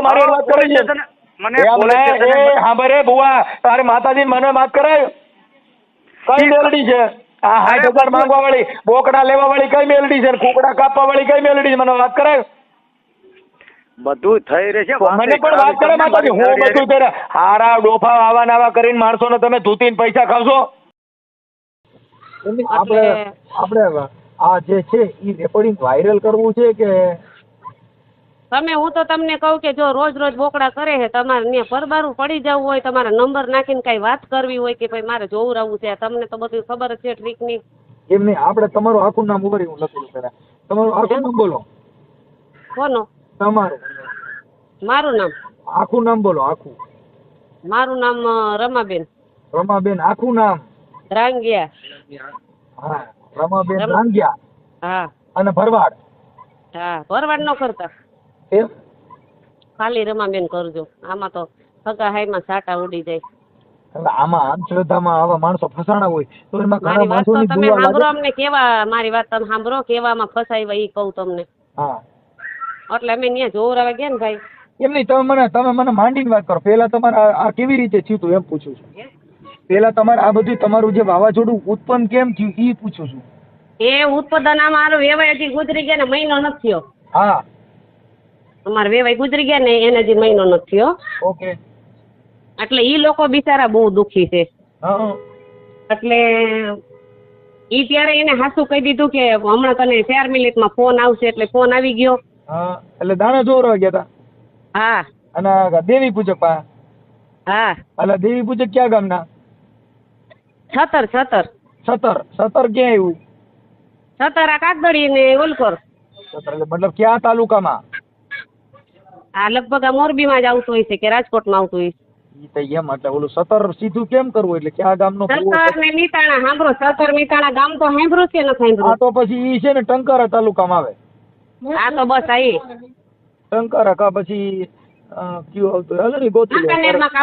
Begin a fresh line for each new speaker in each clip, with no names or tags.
મારી વાત કરી છે મને હા બરે બુઆ તારે માતાજી મને વાત કરાય કઈ મેલડી છે આ 60,000 માંગવા વાળી બોકડા લેવા વાળી કઈ મેલડી છે કુકડા કાપવા વાળી કઈ મેલડી છે મને વાત કરાય
બધું થઈ રહેશે
મને પણ વાત કરે માતાજી હું બધું કરે હારા ડોફા આવા નાવા કરીને માણસોને તમે ધૂતીને પૈસા ખાવશો
આપણે આ જે છે એ રેકોર્ડિંગ વાયરલ કરવું છે કે
હું તો તમને કહું કે જો રોજ રોજ બોકડા કરે છે તમારે ને પરબારું પડી જવું હોય તમારે નંબર નાખીને કઈ વાત કરવી હોય કે ભાઈ મારે જોવરાવું છે તમને તો બધું ખબર જ છે ટ્રીકની
એમ નહીં આપણે તમારું આખું નામ ઉભરી હું લખેલું પેલા તમારું આખું નામ બોલો
કોનો
તમારું
મારું નામ
આખું નામ બોલો આખું
મારું નામ રમાબેન
રમાબેન આખું નામ
રાંગિયા
હા રમાબેન રાંગિયા
હા
અને ભરવાડ
હા ભરવાડ ન કરતા
એમ
ખાલી રમાબેન કરજો આમાં તો સગા હાઈમાં સાટા ઉડી જાય
આમાં અંધશ્રદ્ધામાં આવા માણસો ફસાણા હોય તો એમાં ઘણા
મારી વાત તો
માણસોની
તમે
દુઆ
સાંભળો
લાગે
અમને કેવા મારી વાત તમે સાંભળો કેવામાં ફસાઈ ઈ કહું તમને
હા
એટલે અમે ત્યાં જોવરાવા ગયા ને ભાઈ
એમ નહીં તમે મને માંડીને વાત કરો પેલા તમારે આ કેવી રીતે થયું હતું એમ પૂછું છું પેલા તમારે આ બધું તમારું જે વાવાઝોડું ઉત્પન્ન કેમ થયું એ પૂછું છું
એ ઉત્પાદન મારો વેવાય હજી ગુજરી ગયા ને મહિનો નથી થયો
હા
અમારે વેવાય ગુજરી ગયા ને એને હજી મહિનો નથી થયો
ઓકે
એટલે ઈ લોકો બિચારા બહુ દુખી છે
હા
એટલે ઈ ત્યારે એને હાસું કહી દીધું કે હમણાં તને 4 મિનિટમાં ફોન આવશે એટલે ફોન આવી ગયો
હા એટલે દાણા જોરવા ગયા હતા
હા
અને દેવી પૂજક પા
હા
એટલે દેવી પૂજક ક્યાં ગામના
છતર
સતર ક્યાં આવ્યું
છતર આ કાગદડી ને ઓલકોર
સતર એટલે મતલબ ક્યાં તાલુકામાં
આ લગભગ આ મોરબીમાં જ આવતું હોય છે કે રાજકોટમાં આવતું હોય
ઈ તો એમ એટલે ઓલું સતર સીધું કેમ કરવું એટલે ક્યાં ગામનો
સતર ને મીતાણા સાંભળો સતર મીતાણા ગામ તો સાંભળ્યું છે ને
હા
સાંભળ્યું
તો પછી ઈ છે ને ટંકારા તાલુકામાં આવે
આ તો બસ આઈ
ટંકારા કા પછી કયું આવતું હાલો ને ગોતી
વાંકાનેરમાં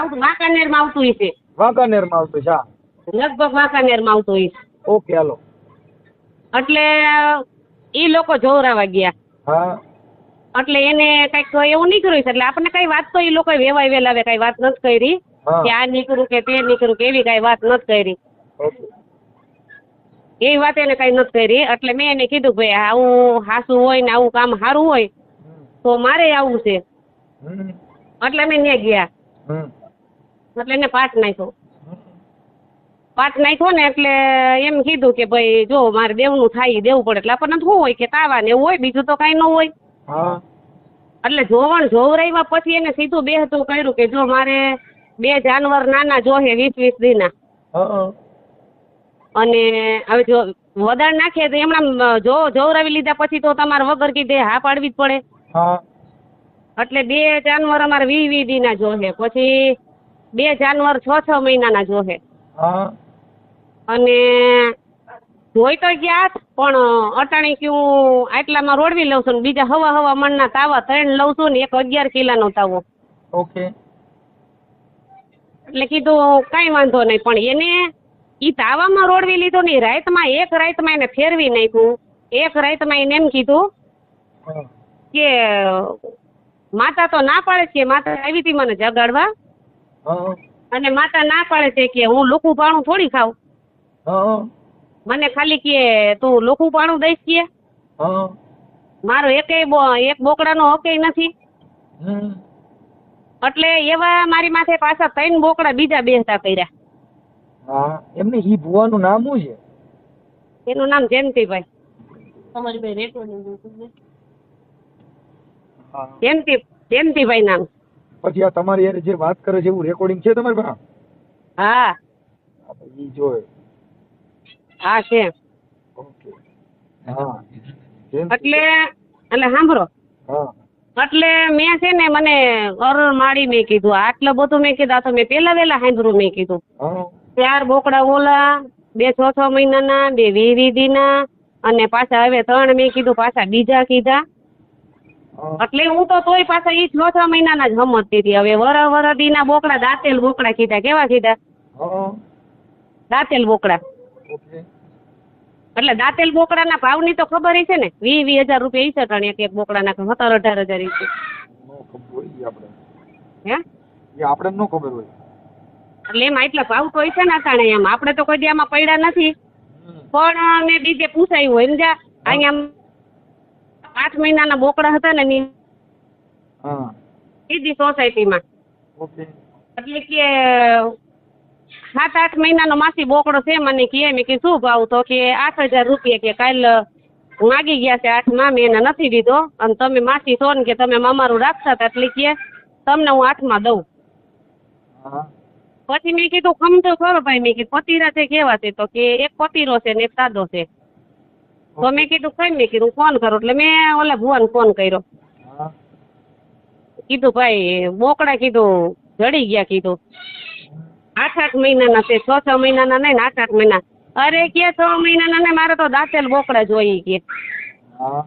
આવતું હોય છે
વાંકાનેરમાં આવતું છે હા
લગભગ વાંકાનેરમાં આવતું હોય છે
ઓકે હાલો
એટલે ઈ લોકો જોવરાવા ગયા
હા
એટલે એને કઈક એવું નીકળ્યું છે એટલે આપણને કઈ વાત તો ઈ લોકો વેવાય વેલાવે કઈ વાત નથી કરી કે આ નીકળું કે તે નીકળું કે એવી કઈ વાત નથી કરી એવી વાત એને કઈ નથી કરી એટલે મેં એને કીધું ભાઈ આવું હાસું હોય ને આવું કામ સારું હોય તો મારે આવું છે એટલે અમે ત્યાં ગયા એટલે એને પાઠ નાખ્યો ને એટલે એમ કીધું કે ભાઈ જો મારે દેવનું થાય દેવું પડે એટલે આપણને શું હોય કે તાવા ને એવું હોય બીજું તો કઈ ન હોય એટલે જોવરાવ્યા પછી એને સીધું બેહતું કર્યું કે જો મારે 2 જાનવર નાના જોહે 20-20 દીના અને હવે જો વદાળ નાખે તો એમણા જોવરાવી લીધા પછી તો તમારે વગર કીધે હા પાડવી જ પડે એટલે 2 જાનવર અમારે 20-20 દીના જોહે પછી 2 જાનવર 6-6 મહિનાના જોહે અને જોઈ તો ગયા પણ અટાણી ક્યું આટલામાં રોડવી લઉં છું ને બીજા હવા મણના તાવા 3 લઉં છું ને એક 11 કિલાનો તાવો
ઓકે
એટલે કીધું કઈ વાંધો નહીં પણ એને ઈ તાવામાં રોડવી લીધો ને રાતમાં એક રાતમાં એને ફેરવી નાખ્યું એક રાતમાં એને એમ કીધું કે માતા તો ના પાડે છે માતા આવી હતી મને જગાડવા અને માતા ના પાડે છે કે હું લોખું પાણું થોડી ખાવ મને ખાલી કે તું લોખું પાણું દઈશ કે મારો એક બોકડાનો હક નથી એટલે એવા મારી માથે પાછા 3 બોકડા બીજા બેસતા કર્યા
એમને ઈ ભુવાનું નામ શું છે
એનું નામ જયંતિભાઈ તમારી ભાઈ રેકોર્ડિંગ જયંતિભાઈ નામ
પછી આ તમારી યાર જે વાત કરે છે એવું રેકોર્ડિંગ છે તમારી પાસે
હા
ઈ જોય
હા છે
ઓકે હા
એટલે સાંભળો એટલે મેં છે ને મને માળી મેં કીધું આટલું બધું મેં કીધું આ તો મેં પેલા વેલા સાંભળ્યું મેં કીધું 4 બોકડા ઓલા 2 6-6 મહિનાના 2 20 દીના અને પાછા હવે 3 મેં કીધું પાછા બીજા કીધા એટલે હું તો તોય પાછા ઈ 6-6 મહિનાના જ સમજતી હતી હવે વરદીના બોકડા દાંતેલ બોકડા કીધા કેવા કીધા દાંતેલ બોકડા એટલે દાંતેલ બોકડાના ભાવની તો ખબર છે ને 20,000 રૂપિયા ઈ છે એક બોકડાના 17-18 હજાર
ખબર હોય ઈ આપણે
હે
એ આપણે ન ખબર હોય.
એટલે એમાં એટલા ભાવ તો હોય છે ને અટાણે એમ આપણે તો કોઈ દી આમાં પડ્યા નથી પણ મેં બીજે પૂછાયું હોય સમજ્યા અહીંયા 8 મહિનાના બોકડા હતા ને ની
હા
સીધી સોસાયટીમાં
ઓકે
એટલે કે 7-8 મહિનાનો માસી બોકડો છે મને કે મેં કે શું ભાવ તો કે 8,000 રૂપિયા કે કાલ માગી ગયા છે 8માં મેં એને નથી દીધો અને તમે માસી છો ને કે તમે અમારું રાખતા હતા એટલે કે તમને હું 8માં દઉં.
હા
પછી મેં કીધું ખમતો ખરો ભાઈ મેં કીધું પતીરા છે કેવા છે તો કે એક પતીરો છે ને એક સાદો છે તો મેં કીધું કઈ મેં કીધું ફોન કરો એટલે મેં ઓલા ભુવાને ફોન કર્યો
હા
કીધું ભાઈ બોકડા કીધું જડી ગયા કીધું 8-8 મહિનાના છે 6-6 મહિનાના નહીં ને 8-8 મહિના અરે કે 6 મહિનાના નહીં મારે તો દાંતેલ બોકડા જોઈએ કે
હા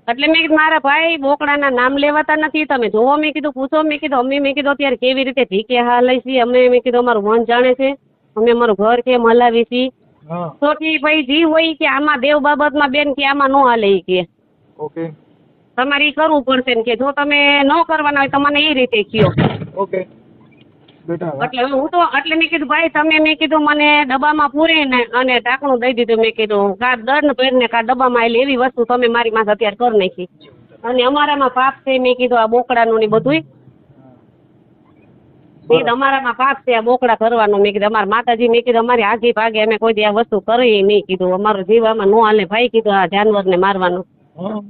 એટલે મેં કીધું મારા ભાઈ બોકડાના નામ લેવાતા નથી તમે જોવો મેં કીધું પૂછો મેં કીધું અમે મેં કીધું અત્યારે કેવી રીતે ભીખે હાલે છે અમે મેં કીધું અમારું મન જાણે છે અમે અમારું ઘર કેમ હલાવી છીએ
હા
તો કે ભાઈ જી હોય કે આમાં દેવ બાબતમાં બેન કે આમાં ન હાલે ઈ કે
ઓકે
તમારે ઈ કરવું પડશે ને કે જો તમે ન કરવાના હોય તો મને એ રીતે કયો
ઓકે બેટા
એટલે હું તો એટલે મેં કીધું ભાઈ તમે મેં કીધું મને ડબ્બામાં પૂરીને અને ઢાંકણું દઈ દીધું મેં કીધું કા દંડ પહેરને કા ડબ્બામાં આવેલી એવી વસ્તુ તમે મારી માથે અત્યારે કરી નાખી અને અમારામાં પાપ છે મેં કીધું આ બોકડાનું ને બધુંય મેં કીધું અમારામાં પાપ છે આ બોકડા કરવાનું મેં કીધું અમારા માતાજી મેં કીધું અમારી આગી ભાગે અમે કોઈ દી આ વસ્તુ કરી નહીં કીધું અમારો જીવ આમાં ન હાલે ભાઈ કીધું આ જાનવરને મારવાનું
હા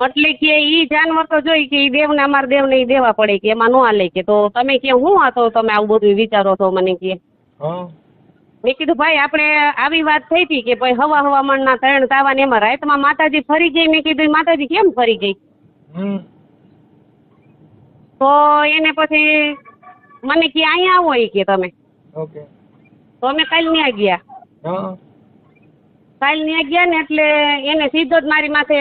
એટલે કે ઈ જાનવર તો જોઈ કે ઈ દેવને અમારા દેવને ઈ દેવા પડે કે એમાં ન હાલે કે તો તમે કે હું આ તો તમે આવું બધું વિચારો છો મને કે
હા
મેં કીધું ભાઈ આપણે આવી વાત થઈ હતી કે ભાઈ હવામાનના 3 તાવા ને એમાં રાતમાં માતાજી ફરી ગઈ મેં કીધું ઈ માતાજી કેમ ફરી ગઈ તો એને પછી મને કે અહીંયા આવો ઈ કે તમે
ઓકે
તો અમે કાલ ન્યા ગયા
હા
કાલ ન્યા ગયા ને એટલે એને સીધો જ મારી માથે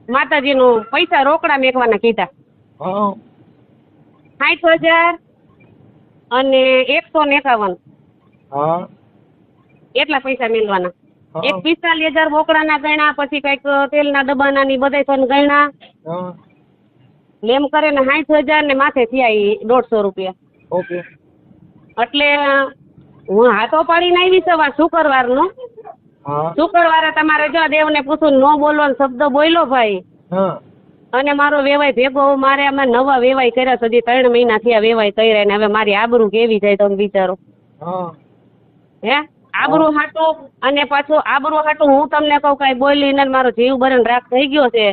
માતાજીનું પૈસા રોકડા મેકવાના કીધા
હા
60,000 અને 151
હા
એટલા પૈસા મેળવાના
હા.
એક 45,000 બોકડાના ગણ્યા પછી કઈક તેલના ડબ્બાના ની બધા પણ ગણ્યા
હા
લેમ કરે ને 60,000 ને માથે થયા ઈ 150 રૂપિયા
ઓકે
એટલે હું હાથો પાડીને આવી સવાર શુક્રવારનો
હા
શુક્રવારે તમારે જો દેવને પૂછું ન બોલવાનો શબ્દ બોલ્યો ભાઈ
હા
અને મારો વેવાય ભેગો મારે અમે નવા વેવાય કર્યા છે હજી 3 મહિના થયા વેવાય કર્યા ને હવે મારી આબરૂ કેવી જાય તમે વિચારો
હા
હે આબરૂ હાટું અને પાછું આબરૂ હાટું હું તમને કહું કઈ બોલીને મારો જીવ બરણ રાખ થઈ ગયો છે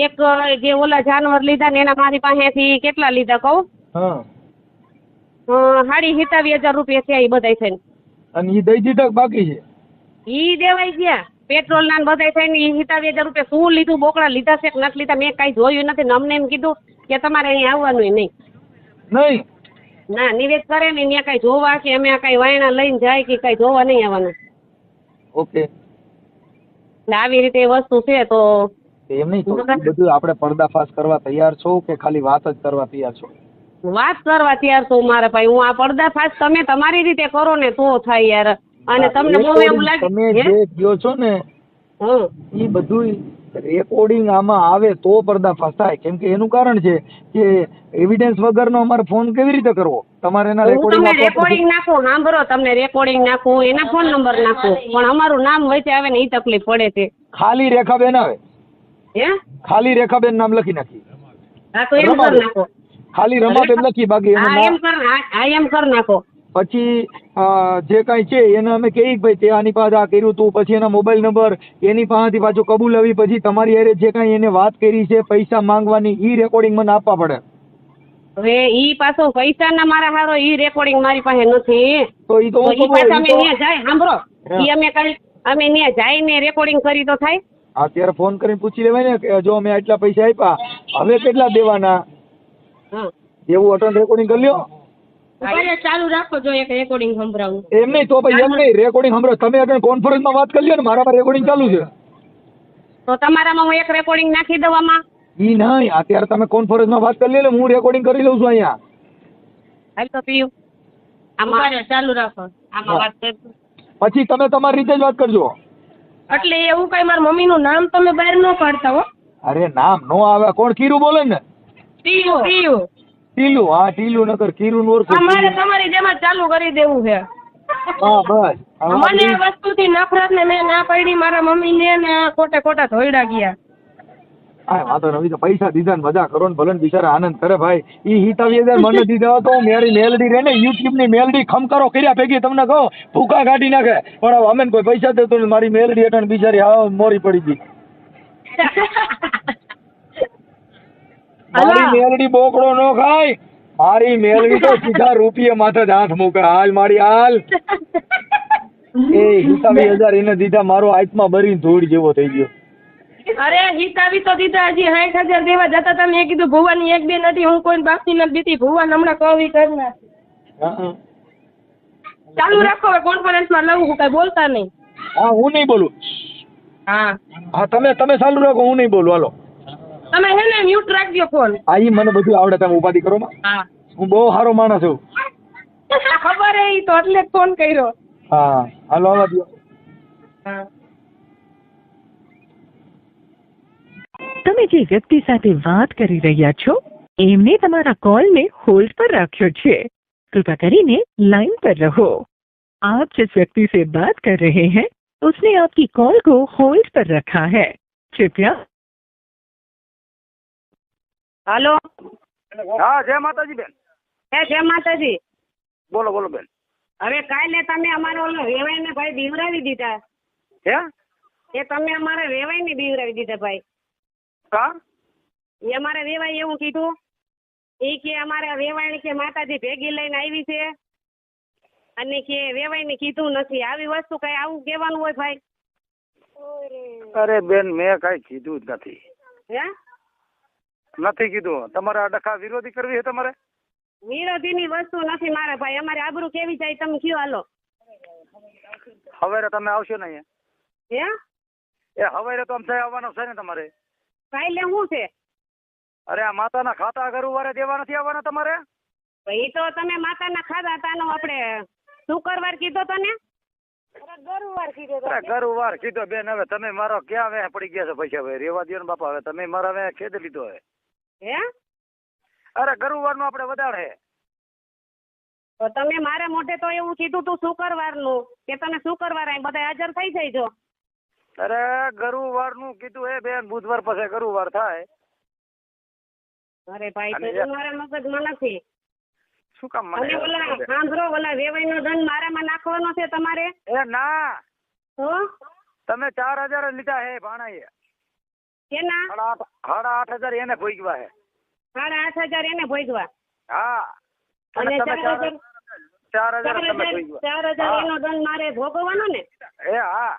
એક જે ઓલા જાનવર લીધા ને એના મારી પાસેથી કેટલા લીધા કહું
હા
27,000 રૂપિયા થયા એ બધાય થઈને
અને ઈ દઈ દીધા કે બાકી છે
ઈ દેવાઈ ગયા પેટ્રોલ ના બધાય થઈને ઈ 27,000 રૂપિયા શું લીધું બોકડા લીધા છે કે નથી લીધા મેં કઈ જોયું નથી ને અમને એમ કીધું કે તમારે અહીં આવવાનું નહીં
નહીં
ના નિવેદ કરે ને ત્યાં કઈ જોવા કે અમે આ કઈ વાયણા લઈને જાય કે કઈ જોવા નહીં આવવાનું
ઓકે
એટલે આવી રીતે એ વસ્તુ છે તો
એમ નહીં તો બધું આપણે પર્દાફાશ કરવા તૈયાર છો કે ખાલી વાત જ કરવા તૈયાર છો
વાત કરવા તૈયાર છું મારા ભાઈ હું આ પડદાફાશ તમે તમારી રીતે કરો ને તો થાય યાર અને તમને બહુ એવું લાગે
તમે જે કહો છો ને
હમ
એ બધું રેકોર્ડિંગ આમાં આવે તો પર્દાફાશ થાય કેમ કે એનું કારણ છે કે એવિડન્સ વગરનો અમારે ફોન કેવી રીતે કરવો તમારે એના
હું તમને રેકોર્ડિંગ નાખું સાંભળો તમને રેકોર્ડિંગ નાખું એના ફોન નંબર નાખું પણ અમારું નામ વચ્ચે આવે ને એ તકલીફ પડે છે
ખાલી રેખાબેન આવે
હે
ખાલી રેખાબેન નામ લખી નાખી
હા તો એમ કર નાખો
ખાલી રમાબેન લખી બાકી એનું
હા
નામ
એમ કર હા એમ કર નાખો
પછી જે કાંઈ છે એને અમે કહીએ કે ભાઈ તે આની પાસે આ કર્યું તું પછી એના મોબાઈલ નંબર એની પાસેથી પાછું કબૂલાવી પછી તમારી હારે જે કાંઈ એને વાત કરી છે પૈસા માંગવાની ઈ રેકોર્ડિંગ મને આપવા પડે
હવે ઈ પાછો પૈસાના મારા હારો ઈ રેકોર્ડિંગ મારી પાસે નથી
તો ઈ તો
તો ઈ પાછા અમે ન્યા જાય સાંભળો ઈ અમે ન્યા જઈને રેકોર્ડિંગ કરી તો થાય
અત્યારે ફોન કરીને પૂછી લેવાય ને કે જો અમે આટલા પૈસા આપ્યા હવે કેટલા દેવાના
હા
એવું અટન રેકોર્ડિંગ કરી લ્યો
ચાલુ રાખો જો એક રેકોર્ડિંગ સંભળાવું
એમ નહીં તો ભાઈ એમ નહીં રેકોર્ડિંગ સાંભળો તમે અટન કોન્ફરન્સમાં વાત કરી લ્યો ને મારા પર રેકોર્ડિંગ ચાલુ છે
તો તમારામાં હું એક રેકોર્ડિંગ નાખી દઉં આમાં
ઈ નહીં અત્યારે તમે કોન્ફરન્સમાં વાત કરી લ્યો ને હું રેકોર્ડિંગ કરી લઉં છું અહીંયા
હાલ તો પીયું આમાં ચાલુ રાખો આમાં વાત કરજો
પછી તમે તમારી રીતે જ વાત કરજો
એટલે એવું કઈ મારા મમ્મીનું નામ તમે બહાર ન કાઢતા હો
અરે નામ નો આવે, કોણ કીરું બોલે ને?
ટીયુ ટીયુ
ટીલું, હા ટીલું નકર કીરું નું ઓળખું.
અમારે તમારી જેમ જ ચાલુ કરી દેવું છે.
હા બસ.
મને આ વસ્તુથી નફરત ને મેં ના પડી મારા મમ્મીને ને ખોટે ખોટા ધોઈડા ગયા.
હા વાંધો નથી, તો પૈસા દીધા ને મજા કરો ને ભલે ને બિચારા આનંદ કરે ભાઈ. ઈ 27,000 મને દીધા તો મારી મેલડી રે ને યુટ્યુબ ની મેલડી ખમકારો કર્યા ભેગી તમને કહો ભૂકા કાઢી નાખે, પણ હવે અમે કોઈ પૈસા દેતો નથી. મારી મેલડી એટલે બિચારી હાવ મોરી પડી ગઈ. મારી મેલડી બોકડો નો ખાય, મારી મેલડી તો સીધા રૂપિયા માથે જ હાથ મૂકે. હાલ મારી હાલ. એ 27,000 એને દીધા, મારો આત્મા ભરીને ધૂળ જેવો થઈ ગયો.
અરે હિતાવી તો દીધા, હજી 60,000 દેવા જતા હતા. મેં કીધું ભુવાની એક બે નથી, હું કોઈ બાકી નથી દીધી. ભુવાન હમણાં કવી કરના
હા
ચાલુ રાખો, હવે કોન્ફરન્સમાં લઉં, હું કઈ બોલતા નહીં.
હા હું નહીં બોલું.
હા
હા તમે ચાલુ રાખો, હું નહીં બોલું. હાલો
તમે હે ને મ્યુટ રાખજો ફોન.
આ ઈ મને બધું આવડે, તમે ઉપાધિ કરો માં.
હા
હું બહુ સારો માણસ છું.
ખબર હે, ઈ તો એટલે જ ફોન કર્યો.
હા હાલો આવવા દો.
હા
તમે જે વ્યક્તિ સાથે વાત કરી રહ્યા છો એમને તમારા કોલને હોલ્ડ પર રાખ્યો છે. कृपया કરીને लाइन पर रहो. आप जिस व्यक्ति से बात कर रहे हैं उसने आपकी कॉल को होल्ड पर रखा है. कृपया.
હાલો.
હા જય માતાજી બેન.
હે જય માતાજી.
બોલો બોલો બેન.
હવે કાલે તમે અમારો ઓલો વેવાઈને ભાઈ બીવરાવી દીધા.
હે
એ તમે અમારે વેવાઈને બીવરાવી દીધા ભાઈ.
હા
એ અમારે વેવાઈ એવું કીધું, એ કે અમારે વેવાઈ કે માતાજી ભેગી લઈને આવી છે અને કે વેવાઈને કીધું નથી. આવી વસ્તુ કઈ આવું કહેવાનું હોય ભાઈ?
અરે બેન મેં કઈ કીધું જ નથી.
હે
નથી કીધું. તમારે આ ડખા વિરોધી કરવી છે તમારે?
વિરોધીની વસ્તુ નથી મારે ભાઈ. અમારે આબરૂ કેવી જાય તમે કયો હાલો.
હવે તમે આવશો ને અહીંયા?
હે
એ હવે તો આમ થાય આવવાનો છે ને તમારે?
કાલે શું છે?
અરે આ માતાના ખાતા ગુરુવારે દેવા નથી આવવાના તમારે?
એ તો તમે માતાના ખાધા તાનો આપણે શુક્રવાર કીધો તો ને? ગુરુવાર કીધો તો.
અરે ગુરુવાર કીધો બેન. હવે તમે મારો ક્યાં વે પડી ગયા છો પૈસા? હવે રેવા દો ને બાપા. હવે તમે મારા વે ખેદ લીધો હે.
હે
અરે ગુરુવારનું આપણે વધારે.
તો તમે મારા મોઢે તો એવું કીધું તું શુક્રવારનું કે તમે શુક્રવાર અહીં બધા હાજર થઈ જઈજો.
અરે ગુરુવારનું કીધું હે બેન. બુધવાર પછી ગુરુવાર થાય.
અરે ભાઈ તો તમારા મગજમાં નથી.
શું કામ
અને
મને?
ઓલા સાંભળો, ઓલા વેવાઈનો દંડ મારામાં નાખવાનો છે તમારે.
એ ના,
તો
તમે 4,000 લીધા હે ભાણાએ.
કેના?
8,500 એને ભોગવા હે.
8,500 એને ભોગવા.
હા
અને
તમે 4,000 તમે ભોગવા.
4,000 એનો દંડ મારે ભોગવવાનો ને?
એ હા.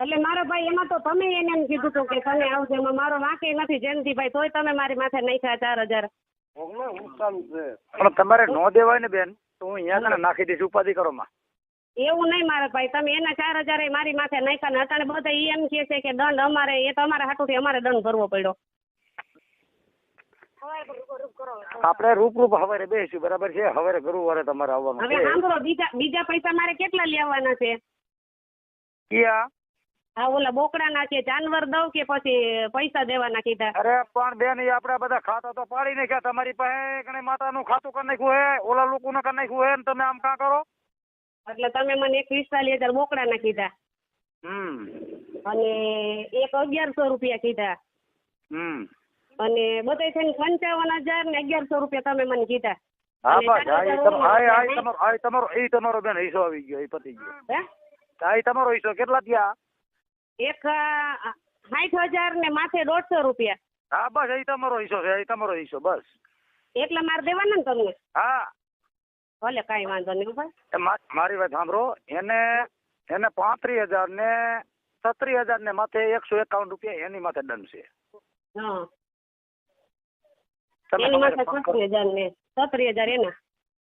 એટલે મારો ભાઈ એમાં તો તમે એને એમ કીધું હતું કે તમે આવજો. એમાં મારો વાંકે નથી જયંતિભાઈ. તોય તમે મારી માથે નાખ્યા 4,000.
પણ તમારે નો દેવાય ને બેન તો હું અહીંયા કને નાખી દઈશ. ઉપાધિ કરો માં.
એવું નહીં મારા ભાઈ. તમે એના 4,000 મારી માથે નાખ્યા ને અટાણે બધા એમ કહે છે કે દંડ અમારે, એ તો અમારા હાટુથી અમારે દંડ ભરવો પડ્યો.
આપણે રૂપ હવારે બેસીશું બરાબર છે. હવારે ગુરુવારે તમારે આવવાનું
હવે
છે.
સાંભળો, બીજા પૈસા મારે કેટલા લેવાના છે?
ક્યાં?
હા ઓલા બોકડાના કે જાનવર દઉં કે પછી પૈસા દેવાના કીધા?
અરે પણ બેન એ આપડા બધા ખાતા તો પાડી નાખ્યા. તમારી પાસે કણે માતાનું ખાતું કરી નાખ્યું હે, ઓલા લોકોનું કરી નાખ્યું હે, ને તમે આમ કાં કરો?
એટલે તમે મને 45,000 બોકડાના કીધા અને એક 1,100 રૂપિયા કીધા અને બધે થઈને 55,000 ને 1,100 રૂપિયા તમે મને કીધા.
હા બસ તમારો બેન હિસ્સો આવી ગયો. એ પતી ગયો. હા તમારો હિસ્સો કેટલા થયા?
એક 60,000 ને માથે 150 રૂપિયા.
હા બસ એ તમારો હિસ્સો છે. એ તમારો હિસ્સો બસ.
એટલે મારે દેવાના ને તમને?
હા
ભલે કાંઈ વાંધો નહીં ભાઈ.
મારી વાત સાંભળો. એને 35,000 ને 36,000 ને માથે 151 રૂપિયા એની માથે દંડ છે.
હા એની માથે 36,000 ને 36,000 એના.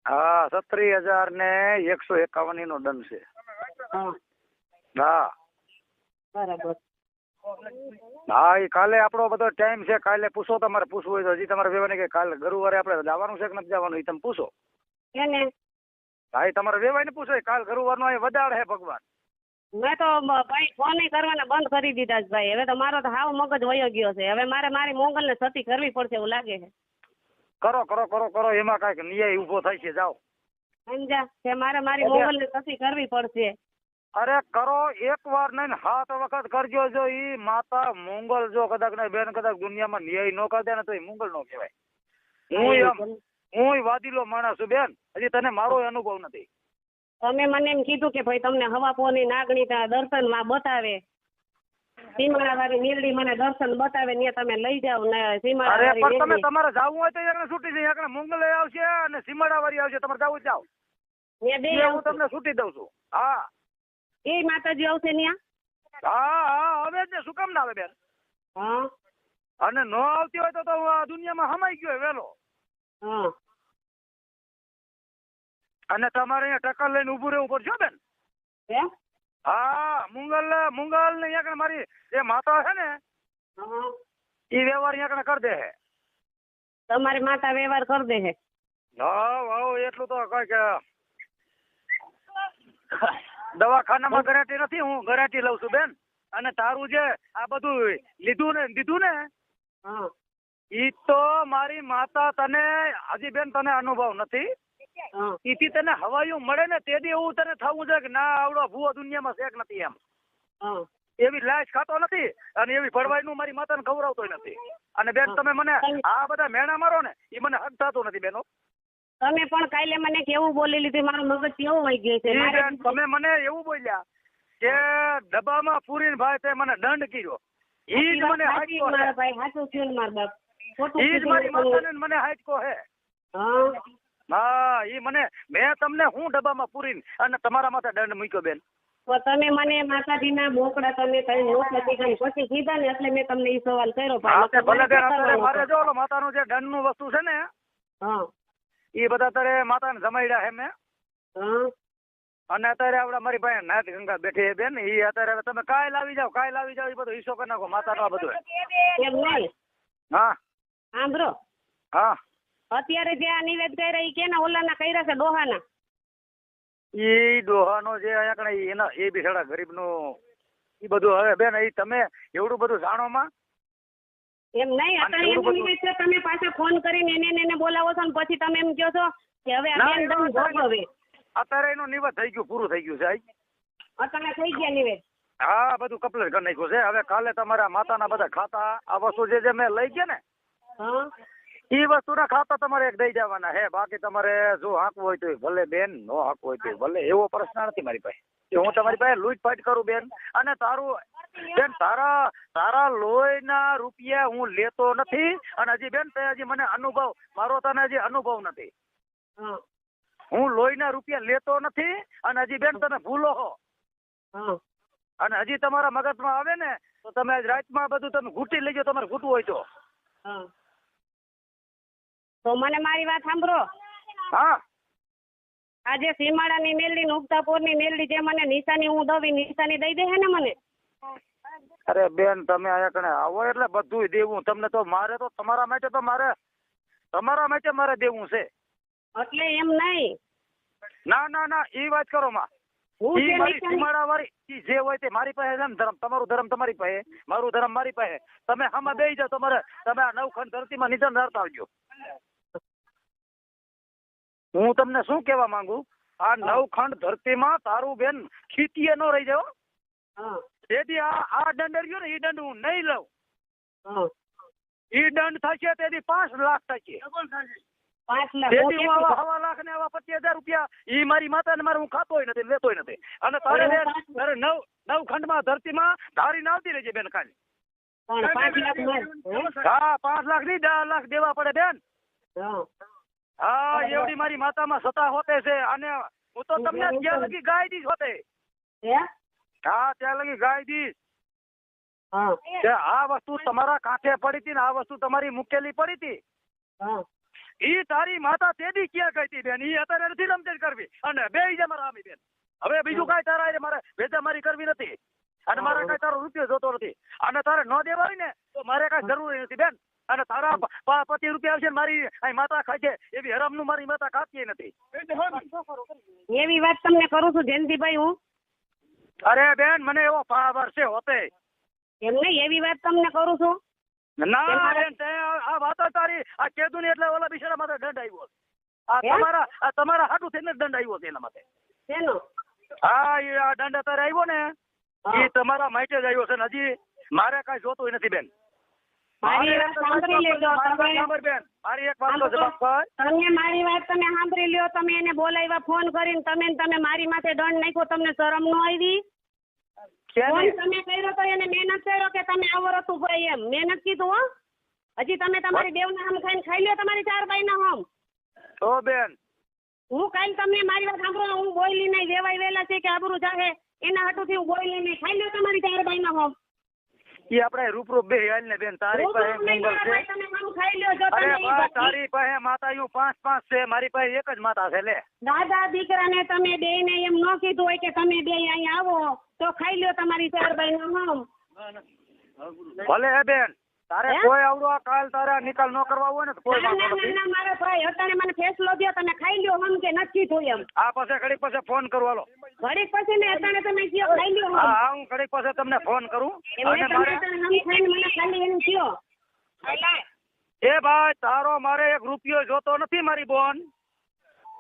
હા 36,000 ને 151 નો દંડ છે. હા
બરાબર.
હા એ કાલે આપણો બધો ટાઈમ છે. કાલે પૂછો. તમારે પૂછવું હોય તો. હજી તમારે વેવાને કે કાલે ગુરુવારે આપણે જવાનું છે કે નથી જવાનું એ તમે પૂછો.
એને
હા એ તમારે વેવાય ને પૂછો. કાલ ગુરુવાર નો અહીં વધારે છે ભગવાન.
મેં તો ભાઈ ફોન કરવાના બંધ કરી દીધા છે ભાઈ. હવે તો મારો તો હાવ મગજ વયો ગયો છે. હવે મારે મારી મોંગલને સતી કરવી પડશે એવું લાગે છે.
કરો કરો કરો કરો, એમાં કાંઈક ન્યાય ઊભો થાય છે, જાઓ.
સમજ્યા કે મારે મારી મોંગલને સતી કરવી પડશે.
અરે કરો, એક વાર નહીં 7 વખત કરજો. જો ઈ માતા મોંગલ જો કદાચ ને બેન કદાચ દુનિયામાં ન્યાય ન કરી દે ને તો એ મોંગલ નો કહેવાય. હું વાદીલો માણસ છું બેન, હજી તને મારો અનુભવ નથી.
તમે મને એમ કીધું કે ભાઈ તમને હવાપોની નાગણી દર્શનમાં બતાવે, સીમાડા વાળી નીરડી મને દર્શન બતાવે ને તમે લઈ જાવ ને સીમાડા
અરે
વાળી
પણ તમે
નીરડી.
તમારે જાવું હોય તો એકને છૂટી છે, એકને મોંગલ આવશે અને સીમાડા વાળી આવશે. તમારે જાવું જાવ,
ને બે
હું
આવશે.
તમને છૂટી દઉં છું. હા
એ માતાજી આવશે ન્યા.
હા હા, હવે જ ને, શું કામ ના આવે બેન?
હા
અને ન આવતી હોય તો હું આ દુનિયામાં હમાઈ ગયો વેલો.
હા
અને તમારે અહીંયા ટક્કર લઈને ઊભું રહેવું પડશે બેન.
એમ?
હા, મુંગલ ને અહીંયા મારી જે માતા છે ને
હા.
એ વ્યવહાર અહીંયા કરી દે છે.
તમારી માતા વ્યવહાર કરી દે છે.
હા એટલું તો કઈ કે દવાખાનામાં ગેરંટી નથી, હું ગેરંટી લઉં છું બેન. અને તારું જે આ બધું દીધું ને
હા
ઈ તો મારી માતા તને હજી બેન તને અનુભવ નથી.
હા
ઈથી તને હવાયું મળે ને તે દી એવું તને થવું છે કે ના આવડો ભૂવો દુનિયામાં શેક નથી એમ.
હા
એવી લાશ ખાતો નથી અને એવી ભરવાઈનું મારી માતાને ખવડાવતો નથી. અને બેન તમે મને આ બધા મેણા મારો ને એ મને હક થતો નથી બેનો.
તમે પણ કાલે મને કેવું બોલી લીધું, મારું મગજ કેવું વહી ગયું છે.
ઈ
મારે
બેન તમે મને એવું બોલ્યા કે ડબ્બામાં પૂરીને ભાઈ તે મને દંડ કર્યો. ઈ જ મને
સાચી
હાચકો
મારા
હે.
ભાઈ સાચું થયું ને મારા બાપ. ખોટું
ઈ જ
કીધું
મારી
તમે.
માતાને મને હાચકો હે.
હા
હા ઈ મેં તમને હું ડબ્બામાં પૂરીને અને તમારા માથે દંડ મૂક્યો બેન.
તો તમે મને માતાજીના બોકડા તમે કઈ નોટ નથી કરી પછી કીધા ને એટલે મેં તમને ઈ સવાલ કર્યો.
હા તે ભલે બેન, અત્યારે
ભાઈ
મારે જો ઓલો માતાનું જે દંડનું વસ્તુ છે ને
હા
એ બધા અત્યારે માતાને જમાડ્યા હે મેં.
હા
અને અત્યારે આપડે મારી પાસે નાથ ગંગા બેઠી છે બેન. ઈ અત્યારે હવે તમે કાલ આવી જાવ એ બધો હિસ્સો કરી નાખો માતાનો આ બધું.
એમ નહીં
હા
સાંભળો,
હા
અત્યારે જે આ નિવેદ કર્યા ઈ કેના ઓલાના કર્યા છે? ડોહાના.
ઈ ડોહાનો જે અહીંયા કણે એના એ બિચારા ગરીબનું ઈ બધું હવે બેન ઈ તમે એવડું બધું જાણો માં.
એમ નહીં, અત્યારે એનું નિવેદ છે. તમે પાછા ફોન કરીને એને બોલાવો છો ને પછી તમે એમ કહો છો કે હવે આ બેન દમ ભોગવે.
અત્યારે એનું નિવેદ થઈ ગયું, પૂરું થઈ ગયું છે.
અત્યારે થઈ ગયા નિવેદ.
હા બધું કમ્પ્લીટ કરી નાખ્યું છે. હવે કાલે તમારા માતાના બધા ખાતા આ વસ્તુ જે મેં લઈ ગયા ને
હા
ઈ વસ્તુના ખાતા તમારે એક દઈ જવાના હે. બાકી તમારે જો હાંકવું હોય તો ભલે બેન, નો હાંકવું હોય તો ભલે. એવો પ્રશ્ન નથી મારી પાસે કે હું તમારી પાસે લૂંટફાટ કરું બેન. અને તારું બેન તારા લોહીના રૂપિયા હું લેતો નથી. અને હજી બેન તે હજી મને અનુભવ મારો તને હજી અનુભવ નથી.
હા
હું લોહીના રૂપિયા લેતો નથી. અને હજી બેન તમે ભૂલો હો.
હા
અને હજી તમારા મગજમાં આવે ને તો તમે આજ રાતમાં બધું તમે ઘૂંટી લેજો, તમારે ઘૂંટવું હોય તો.
હા તો મને મારી વાત સાંભળો.
હા
આજે સીમાડાની મેલડી ને ઉગતાપોરની મેલડી જે મને નિશાની હું દઉં નિશાની દઈ દે હે ને મને?
અરે બેન તમે અહીંયા કણે આવો એટલે બધું દેવું તમને. તો મારે તો તમારા માટે મારે દેવું છે.
એટલે એમ નહીં.
ના ઈ વાત કરો માં.
હું
ઈ
જે
મારી
નિશાની
સીમાડા વાળી ઈ જે હોય તે મારી પાસે છે ને ધર્મ. તમારું ધર્મ તમારી પાસે, મારું ધર્મ મારી પાસે. તમે આમાં બેસી જાઓ. તમે આ નવખંડ ધરતીમાં નિધન ધરતા આવજો. હું તમને શું કહેવા માંગુ, આ નવખંડ ધરતીમાં તારું બેન ખીતીએ ન રહી જાવ.
હા
તેથી આ દંડ રહ્યો ને એ દંડ હું નહીં લઉં.
હા
ઈ દંડ થશે તેથી 5 લાખ થશે.
5 લાખ.
તેથી હું આવા 1.5 લાખ ને આવા 25,000 રૂપિયા ઈ મારી માતા ને મારે હું ખાતોય નથી, લેતોય નથી. અને તારે તારે નવખંડમાં ધરતીમાં ધારીને આવતી રહેજે બેન ખાલી.
પણ 5 લાખ માં.
હા 5 લાખ નહીં 10 લાખ દેવા પડે બેન.
હા
હા એવડી મારી માતામાં સત્તા હોતે છે. અને હું તો તમને ત્યાં લગી ગાય દીશ હોતે.
હે
હા ત્યાં લગી ગાય દીશ.
હા
કે આ વસ્તુ તમારા કાંઠે પડી હતી ને આ વસ્તુ તમારી મૂકેલી પડી હતી.
હા
ઈ તારી માતા તેદી ક્યાં ગઈ હતી બેન? ઈ અત્યારે નથી રમતેજ કરવી. અને બે ઈ મારા આમી બેન. હવે બીજું કાંઈ તારા હારે મારે વેચામારી કરવી નથી. અને મારે કાંઈ તારો રૂપિયો જોતો નથી. અને તારે ન દેવા હોય ને તો મારે કાંઈ જરૂરી નથી બેન. અને તારા 25 રૂપિયા આવશે ને મારી અહીં માતા ખાય છે એવી હરામનું મારી માતા ખાતી નથી.
એવી વાત તમને કરું છું જયંતિભાઈ હું.
અરે બેન મને એવો પાવર છે હોતે
એમ નહીં, એવી વાત તમને કરું છું.
ના બેન તે આ વાતો તારી આ કેદું ને એટલે ઓલા બિચારા માથે દંડ આવ્યો આ
હે?
તમારા હાટું થઈને દંડ આવ્યો છે એના માટે
શેનો?
હા એ આ દંડ અત્યારે આવ્યો ને
હા.
એ તમારા માટે જ આવ્યો છે ને હજી મારે કઈ જોતું નથી બેન
મારી વાત સાંભળી લેજો તમે.
બેન મારી એક વાત તો જવાબ કર
તમે મારી વાત તમે સાંભળી લ્યો. તમે એને બોલાવ્યા ફોન કરીને, તમે મારી માથે દંડ નાખ્યો, તમને શરમ ન આવી? ફોન તમે કર્યો તો એને મહેનત કર્યો કે તમે આવો રતું ભાઈ એમ મહેનત કીધું હો. હજી તમે તમારી દેવના હમ ખાઈને ખાઈ લ્યો તમારી 4 બાઈના હમ.
ઓ બેન
હું કાલ તમને મારી વાત સાંભળો, હું બોયલી નહીં, વેવાય વેલા છે કે આબરૂ જાહે એના હાટુથી હું બોયલી નહીં, ખાઈ લ્યો તમારી 4 બાઈના હમ.
ઈ આપણે રૂપરૂપ બે હાલ ને બેન તારી પાસે મંગલ છે
તમે હમ ખાઈ લ્યો. જો
અરે
તમે ઈ
બા
બધી
તારી પાસે માતાયું 5 છે મારી પાસે એક જ માતા છે લે
દાદા દીકરાને તમે બે ને એમ ન કીધું હોય કે તમે બે અહીંયા આવો તો ખાઈ લ્યો તમારી 4 બાઈના હમ.
ભલે હે બેન તારે
હે?
કોઈ આવડો આ કાલ તારે નિકાલ ન કરવા હોય ને તો કોઈ
ના,
વાંધો
ના,
નથી
ના, મારા ભાઈ અત્યારે મને ફેસલો દ્યો, તમે ખાઈ લ્યો હમ કે નથી કીધું એમ.
આ પાસે ઘડીક પાસે ફોન કરું હાલો
ઘડીક પછી ને અત્યારે તમે કયો ખાઈ લ્યો
હા
હમ.
હા હું ઘડીક પાસે તમને ફોન કરું
એમને
અને
તમે
મારે
અત્યારે હમ ખાઈને મને ખાલી એમ કયો.
એ ભાઈ તારો મારે 1 રૂપિયો જોતો નથી મારી બોન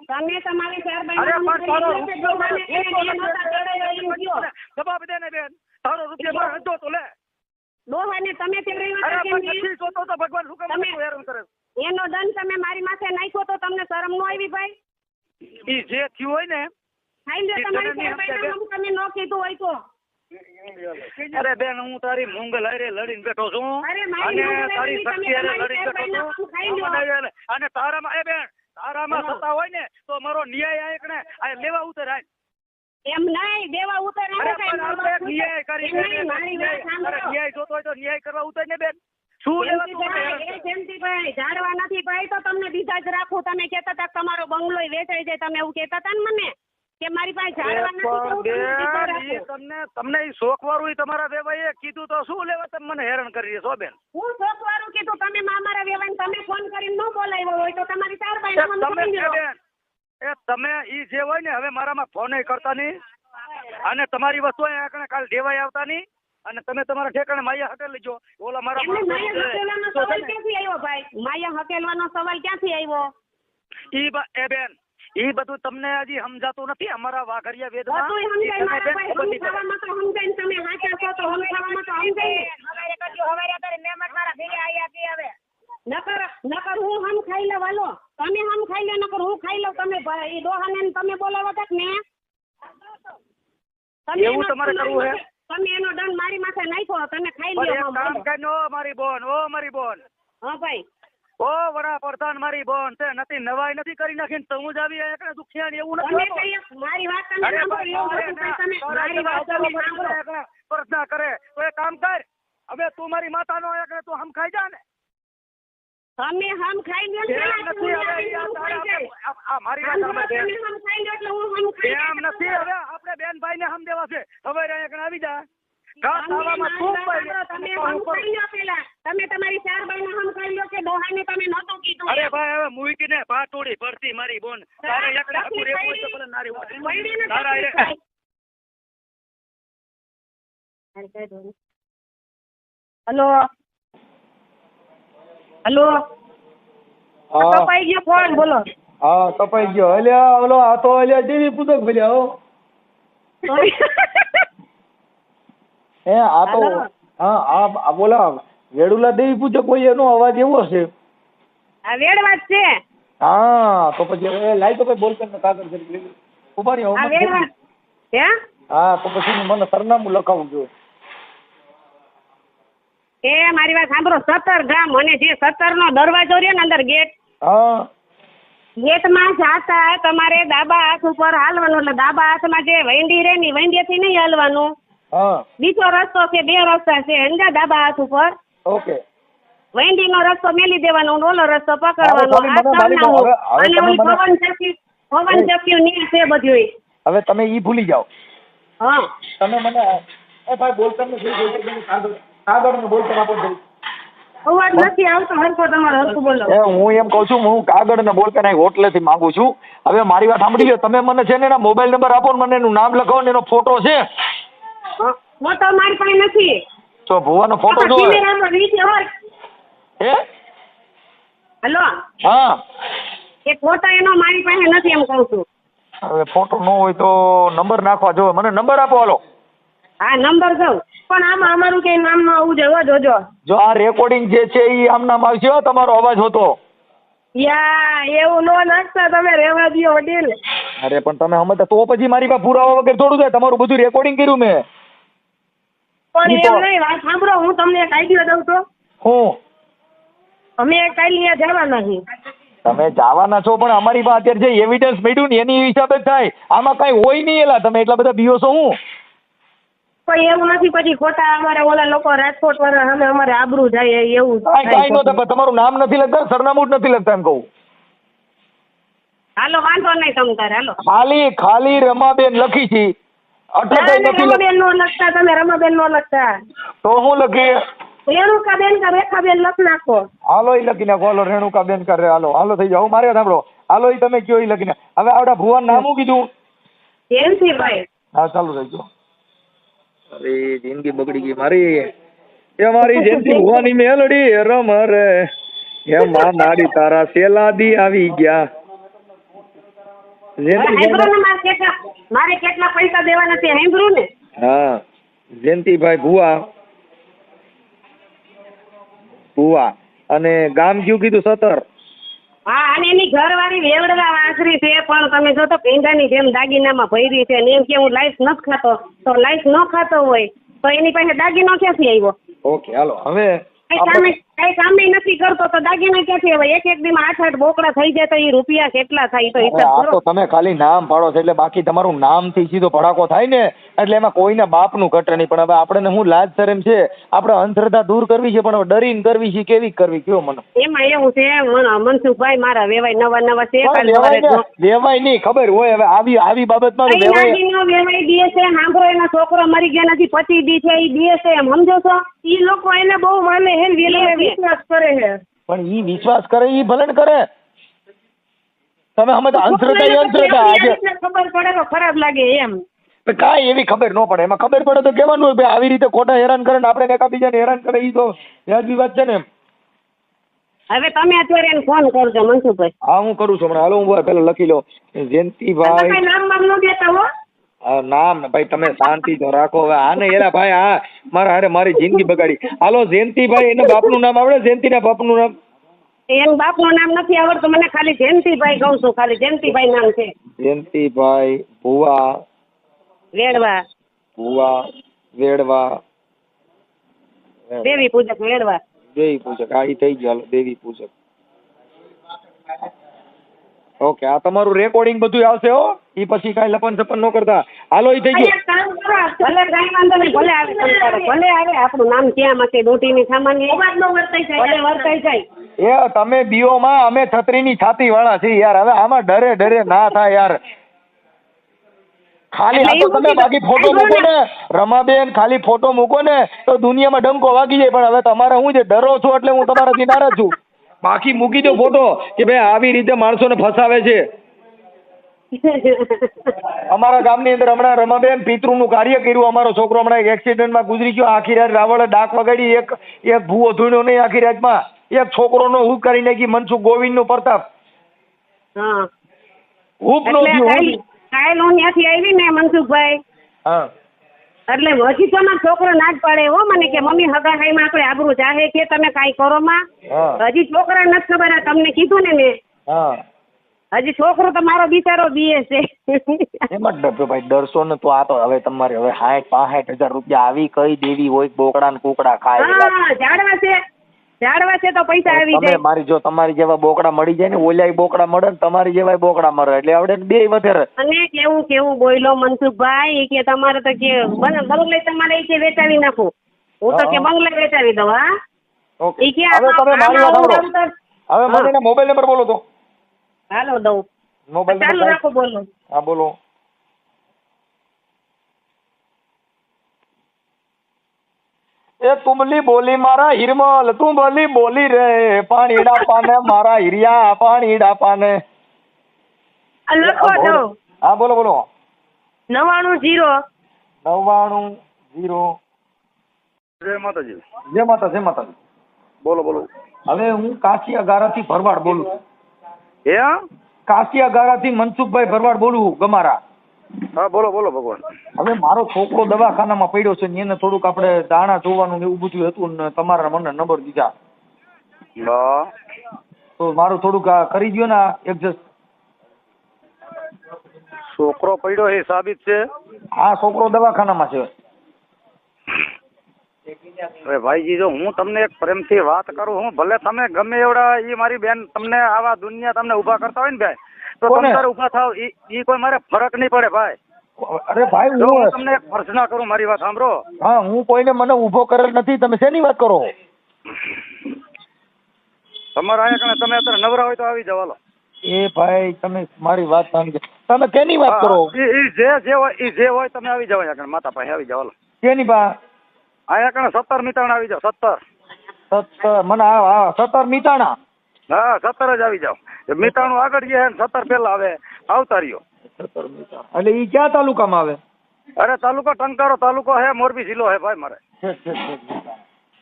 તમે તમારી 4
અરે
બાઈના હમ
પણ
ખાઈ
તારો
લ્યો કે ડોહાને એને બે નહોતા ચડાવ્યા એમ કયો.
જવાબ દે ને બેન તારો રૂપિયો મારે હતો તો લે
ડોહાને તમે તેડાવ્યા
અરે
હતા કેમ
પણ
કે?
નથી જોતો તો ભગવાન શું કામ
તમે-
મને હેરાન કરે
એનો દંડ તમે મારી માથે નાખ્યો તો તમને શરમ ન આવી ભાઈ?
ઈ જે થયું હોય ને
ખાઈ લ્યો તમારી 4 બાઈના હમ તમે ન કીધું હોય તો.
અરે બેન હું તારી મોંગલ હારે લડીને બેઠો છું
અરે મારી
અને
મોંગલ
તારી
લડીને
શક્તિ હારે
તમે
લડીને
તમારી
બેઠો
ખાઈ લો.
છું અને તારામાં એ બેન તારામાં
હા.
સત્તા હોય ને તો મારો ન્યાય આ એકને આ લેવા ઉતરાય
એમ નહીં, દેવા ઉતાર
અરે
આવે
પણ આપણે એક ન્યાય કરી
એમ નહીં, મારી વાત
અરે
સાંભળો.
ન્યાય જોતો હોય તો ન્યાય કરવા ઉતરે ને બેન શું લેવા તું મને હેરાન કરે?
જયંતિભાઈ, જાણવા નથી ભાઈ તો તમને બીજા જ રાખું. તમે કહેતા હતા કે તમારો બંગલો વેચાઈ જાય, તમે એવું કહેતા હતા ને મને કે મારી પાસે જાણવા નથી તો હું તમને બીજા
બેન ઈ
રાખું.
તમને ઈ શોખ વાળું ઈ તમારા વેવાઈએ કીધું તો શું લેવા તમે મને હેરાન કરી છો બેન
હું શોખવાળું કીધું, તમે મારા વેવાઈને તમે ફોન કરીને ન બોલાવ્યો હોય તો તમારી 4 બાઈના હમ
તમે
ખાઈ લ્યો.
બેન એ તમે ઈ જે હોય ને હવે મારામાં ફોન કરતા નહીં અને તમારી વસ્તુ અહીંયા કાલ દેવાય આવતા નહીં અને તમે તમારા ઠેકાણે માયા હટે લેજો ઓલા મારા
એમને
માણસો
માયા
છે.
હકેલવાનો સવાલ ક્યાંથી આવ્યો ભાઈ? માયા હકેલવાનો સવાલ ક્યાંથી આવ્યો?
એ બેન ઈ બધું તમને હજી સમજાતું નથી અમારા વાઘરિયા વેદમાં
બધું સમજાય મારા
બેન
ભાઈ,
ખબર નહીં પડે.
સમજાવવામાં તો સમજાય ને તમે હાચા છો તો સમજાવવામાં તો સમજાય ને. નકર હું હમ ખાઈ લઉં હાલો. તમે હમ ખાઈ લો નકર હું ખાઈ લઉં. તમે ભાઈ ડોહાને ને તમે બોલાવો તક ને તમે
એવું
એનો
તમારે કરવું હે?
તમે એનો દંડ મારી માથે નાખ્યો, તમે ખાઈ
પણ
લ્યો
એક કામ
હમ.
કરીને ઓ મારી બોન
હા ભાઈ,
ઓ વડાપ્રધાન મારી બોન તે નથી નવાઈ નથી કરી નાખીને તો હું જ આવી એકને દુખિયાણી એવું નથી
તમે
હોતું.
કઈ મારી વાત તમે
અરે
સાંભળો,
ભાઈ,
એવું બધું કઈ તમે
તારા
મારી વાત
જેવા
તમે સાંભળો.
એકને પ્રાર્થના કરે તો એ કામ કર હવે તું મારી માતાનો એકને તું હમ ખાઈ જા ને
તમે હમ ખાઈ લ્યો ને
એમ
પેલા
નથી
તું
હવે
આવીને હું ખાઈ જાય.
આ મારી વાત
સાંભળો,
સાંભળ બેન.
તમે હમ ખાઈ લ્યો એટલે હું હમ ખાઈ
એમ
જાય.
નથી હવે આપણે બેનભાઈ ને હમ દેવા છે હવે એકને આવી જા ઘાસ
તમે
ખાવામાં
મારી
ખૂબ
વાત
પાઈ
સાંભળો, તમે
તો હું
હમ
કરું.
ખાઈ લ્યો પેલા. તમે તમારી 4 બાઈના હમ ખાઈ લ્યો કે ડોહાને તમે નહોતું કીધું
અરે
એમ.
ભાઈ હવે મૂકીને ભાટોડી ભરતી મારી બોન તારે એકને હકું રહેવું હોય તો ભલે નારી હોય.
પૈડીને
તારા
તકલીફ
એ-
થાય. હલો હલો,
હા
કપાઈ ગયો ફોન, બોલો.
હા કપાઈ ગયો. અલ્યા ઓલો આ તો અલ્યા જેવી પૂતક ભર્યા હો. હે આ તો
હાલો.
હા આ બોલા વેડુલા દેવી પૂજક કોઈ એનો અવાજ એવો છે.
આ વેડવા જ છે.
હા તો પછી એ લાઈ તો કઈ બોલતા ને કાગળ કરી ઉભા રહ્યો
આ વેડવા હે?
હા તો પછી મને સરનામું લખાવું જોઈએ.
એ મારી વાત સાંભળો, 17 ગામ અને જે 17 નો દરવાજો રહ્યો ને અંદર ગેટ,
હા
ગેટમાં જાતા તમારે ડાબા હાથ ઉપર હાલવાનું. એટલે ડાબા હાથમાં જે વૈંડી રહે ને વૈંડીથી નહીં હાલવાનું.
હા
બીજો રસ્તો છે, 2 રસ્તા છે. સમજ્યા? ડાબા હાથ ઉપર
ઓકે
વૈંડીનો રસ્તો મેલી દેવાનો અને ઓલો રસ્તો પકડવાનો.
હવે
આ
તમે મને
કરવાનું.
હવે
અને
તમે
ઓલી
મને-
પવન ચક્યું ની છે બધું.
હવે તમે ઈ ભૂલી જાઓ.
હા,
તમે મને એ ભાઈ બોલતા નથી કાગળ ને બોલતા આપો ભાઈ.
અવાજ નથી આવતો હરખો તમારો, હરખું બોલો.
એ હું એમ કહું છું હું કાગળ ને બોલતા નહીં હોટલેથી માંગુ છું. હવે મારી વાત સાંભળી લો. તમે મને છે ને એના મોબાઈલ નંબર આપો ને મને એનું નામ લખાવો ને એનો ફોટો છે
ફોટો મારી પાસે નથી.
તો ભુવાનો ફોટો જો
કેમેરામાં નીચે હોય.
હે
હલો,
હા
એ ફોટો એનો મારી પાસે નથી એમ કહું છું.
હવે ફોટો ન હોય તો નંબર નાખવા જોવે. મને નંબર આપો હાલો.
હા, નંબર દઉં.
પણ આમાં અમારું કઈ નામ ન આવવું જોઈએ, જોજો.
જો આ રેકોર્ડિંગ જે છે એ આમ નામ આવશે હો, તમારો અવાજ હોતો.
યા એવું નો નાખતા તમે, રહેવા દો વડીલ.
અરે પણ તમે સમજતા તો પછી મારી પાસે પુરાવા વગર થોડું થાય. તમારું બધું રેકોર્ડિંગ કર્યું મેં.
પણ
ઈ તો-
એમ નહીં, વાત સાંભળો, હું તમને એક આઈડિયા દઉં તો.
હું
અમે કાલે ત્યાં જવાના છીએ.
તમે જવાના છો પણ અમારી પાસે અત્યારે જે એવિડન્સ મળ્યું ને એની હિસાબે જ થાય. આમાં કઈ હોય નહીં. એલા તમે એટલા બધા બીઓ છો હું.
પણ એવું નથી, પછી ખોટા અમારે ઓલા લોકો રાજકોટ વાળા સામે અમારે આબરૂ જાય એવું
કાંઈ
થાય
નો થાય. તમારું નામ નથી લખતા, સરનામું જ નથી લખતા એમ કહું.
હાલો, વાંધો નહીં તમ તારે. હાલો,
ખાલી રમાબેન લખી છે. એટલે
ના,
કઈ નથી
રમાબેન નો લખતા તમે, રમાબેન નો લખતા.
તો હું લખીએ.
રેણુકાબેન કે રેખાબેન લખ નાખો.
હાલો ઈ લખી નાખો. હાલો રેણુકાબેન કરે. હાલો થઈ જાઓ. મારે સાંભળો. હાલો ઈ તમે કયો ઈ લખી નાખો. હવે આવડા ભુવાનું નામ શું કીધું?
જયંતિભાઈ.
હા ચાલુ થઈ ગયો. અરે જિંદગી બગડી ગઈ મારી. એ મારી જયંતિ ભુવાની મેલડી રમ રે હે માં મારી તારા સેલાદી આવી ગયા.
સાંભળો ને, મારે કેટલા પૈસા દેવાના છે સાંભળ્યું ને.
હા, જયંતિભાઈ ભુવા અને ગામ કયું કીધું? સતર.
હા, અને એની ઘરવાળી વેવડવા વાંસરી છે, પણ તમે જો તો પેંડાની જેમ દાગીનામાં ભરી છે. અને એમ કે હું લાઈફ નથી ખાતો, તો લાઈફ ન ખાતો હોય તો એની પાસે દાગીનો ક્યાંથી આવ્યો?
ઓકે હાલો. હવે
કઈ કામે નથી કરતો તો દાગીના ક્યાંથી આવે? એક દીમાં 8-8 બોકડા થઈ જાય તો એ રૂપિયા કેટલા થાય તો હિસાબ
આ
કરો.
તો તમે ખાલી નામ પાડો છો એટલે બાકી તમારું નામ થી સીધો ભડાકો થાય ને એટલે એમાં કોઈના બાપનું ઘટે નહીં. પણ હવે આપણે હું લાજ શરમ છે, આપણે અંધશ્રદ્ધા દૂર કરવી છે, પણ હવે ડરીને કરવી છે. કેવી કરવી કયો મને?
એમાં એવું છે મનસુખભાઈ, મારા વેવાય નવા છે.
વેવાય નહીં ખબર હોય. હવે આવી બાબતમાં તો વેવાય
વેવાય દે છે. સાંભળો, એનો છોકરો મરી ગયા નથી, 25 દી છે, એ દે છે એમ સમજો છો?
ઈ લોકો એને બહુ માને હે, વિશ્વાસ કરે છે.
પણ ઈ વિશ્વાસ કરે ઈ ભલે ને કરે. તમે સમજ અંધશ્રદ્ધા એ અંધશ્રદ્ધા. આજે
ખબર પડે તો ખરાબ લાગે એમ.
કાંઈ એવી ખબર ન પડે. એમાં ખબર પડે તો કહેવાનું હોય ભાઈ આવી રીતે ખોટા હેરાન કરે ને આપણે એકાબીજાને હેરાન કરે. ઈ તો વ્યાજબી વાત છે ને એમ.
હવે તમે અત્યારે એને ફોન કરજો મનસુખભાઈ.
હા હું કરું છું હમણાં. હાલો હું પેલા લખી લો. જયંતિભાઈ.
કઈ નામ બામ ન દેતા હો.
નામ ને ભાઈ તમે શાંતિ તો રાખો. હવે આને એલા ભાઈ આ મારા હારે મારી જિંદગી બગાડી. હાલો જયંતિભાઈ, એના બાપનું નામ આવડે? જયંતિના બાપનું નામ?
એનું બાપનું નામ નથી આવડતું મને, ખાલી જયંતિભાઈ કહું છું. ખાલી જયંતિભાઈ નામ છે.
જયંતિભાઈ ભુવા વેડવા
દેવી પૂજક વેડવા.
દેવી પૂજક. હા ઈ થઈ ગયું. હાલો દેવી પૂજક. ઓકે, આ તમારું રેકોર્ડિંગ બધું આવશે હો. ઈ પછી કાંઈ લપન છપન ન કરતા. હાલો ઈ થઈ ગયું.
એક કામ કરો,
ભલે કાંઈ વાંધો નહીં, ભલે આવે સંતાડો, ભલે આવે. આપણું નામ ક્યાં માટે દોટીની સામાન્ય
અવાજ ન વર્તાઈ જાય.
ભલે વર્તાઈ જાય.
એ તમે બીઓમાં, અમે છત્રીની છાતી વાળા છીએ યાર. હવે આમાં ડરે ના થાય યાર. ખાલી આ તો તમે બાકી ફોટો મૂકો ને રમાબેન, ખાલી ફોટો મૂકો ને તો દુનિયામાં ડંકો વાગી જાય. પણ હવે તમારે હું જે ડરો છો એટલે હું તમારાથી નારાજ છું. બાકી મૂકી દો ફોટો કે ભાઈ આવી રીતે માણસોને ફસાવે છે. અમારા ગામની અંદર હમણાં રમાબેન પિતૃનું કાર્ય કર્યું. અમારો છોકરો હમણાં એક એક્સિડન્ટમાં ગુજરી ગયો. આખી રાત રાવળે ડાક વગાડી. એક ભૂવો ધૂણ્યો નહીં આખી રાતમાં. એક છોકરોનો હુક કરી નાખી. મનસુખ ગોવિંદનો પ્રતાપ.
હા,
હુક નો થયું.
કાયલ હું ત્યાંથી આવી ને મનસુખભાઈ,
હા
એટલે હજી તો મારો છોકરો ના જ પાડે હો મને કે મમ્મી હગાખાઈમાં આપણે આબરૂ ચાહે કે તમે કાંઈ કરો માં.
હા
હજી છોકરા નથી ખબર. આ તમને કીધું ને મેં,
હા
હજી છોકરો તો મારો બિચારો બીએ છે.
એમાં ડરતો ભાઈ ડરશો ને તો આ તો હવે તમારે હવે 60-65 હજાર રૂપિયા આવી કઈ દેવી હોય? બોકડા ને કુકડા ખાય.
હા, ઝાડવા છે તો પૈસા આવી
તમે
જાય.
મારી જો તમારી જેવા બોકડા મળી જાય ને, ઓલાય બોકડા મળે ને તમારી જેવા બોકડા મળે એટલે આવડે બે વધારે.
અને કેવું બોયલો મનસુખભાઈ કે તમારે તો કે બંગલે તમારે કે વેચાવી નાખું. હું તો કે બંગલે વેચાવી દઉં. હા
ઓકે,
ઈ કે
હવે તમે મારી વાત સાંભળો. હવે મને એના મોબાઈલ નંબર બોલો તો.
હાલો દઉં.
મોબાઈલ
ચાલુ
નંબર
રાખો, બોલો.
હા બોલો. એ તુમલી બોલી મારા હિરમલ, તું બોલી રે પાણીડા પાને મારા હિરિયા પાણીડા પાને.
લખો દો.
હા બોલો.
99 0
99 0
જય માતાજી.
જય માતાજી.
બોલો બોલો.
હવે હું કાશિયા ગારાથી ભરવાડ બોલું છું.
હે?
કાશિયા ગારાથી મનસુખભાઈ ભરવાડ બોલું ગમારા.
હા બોલો બોલો ભગવાન.
હવે મારો છોકરો દવાખાનામાં પડ્યો છે ને એને થોડુંક આપણે દાણા જોવાનું ને એવું બધું હતું ને તમારા મને નંબર દીધા
હા.
તો મારું થોડુંક આ કરી દ્યો ને એડજસ્ટ.
છોકરો પડ્યો એ સાબિત છે?
હા છોકરો દવાખાનામાં છે.
હવે ભાઈજી જો હું તમને એક પ્રેમથી વાત કરું હું ભલે તમે ગમે એવડા ઈ મારી બેન તમને આવા દુનિયા તમને ઊભા કરતા હોય ને ભાઈ તો
કોને?
તમે ઊભા થાવ ઈ કોઈ મારે ફરક નહીં પડે ભાઈ.
અરે ભાઈ
જો હું
હું
તમને એક પ્રશ્ન કરું મારી વાત સાંભળો.
હા હું કોઈને મને ઊભો કરેલ નથી. તમે શેની વાત કરો?
તમારા અહીંયા કણે તમે અત્યારે નવરા હોય તો આવી જાવ હાલો.
એ ભાઈ તમે મારી વાત સમજો. તમે કેની વાત કરો?
ઈ જે હોય તમે આવી જાવ અહીંયા કણે માતા પાસે આવી જાવ હાલો.
કેની બા?
અહીંયા કણે 17 મિતાણા આવી જાવ 17.
17 મને હા 17 મીતાણા.
હા 17 જ આવી જાવ. મિતાણું આગળ ગયા ને 17 પેલા આવે આવતા રહ્યો.
17 મીતાણા એટલે ઈ ક્યાં તાલુકામાં આવે?
અરે તાલુકો ટંકારો તાલુકો હે મોરબી જિલ્લો હે ભાઈ મારે.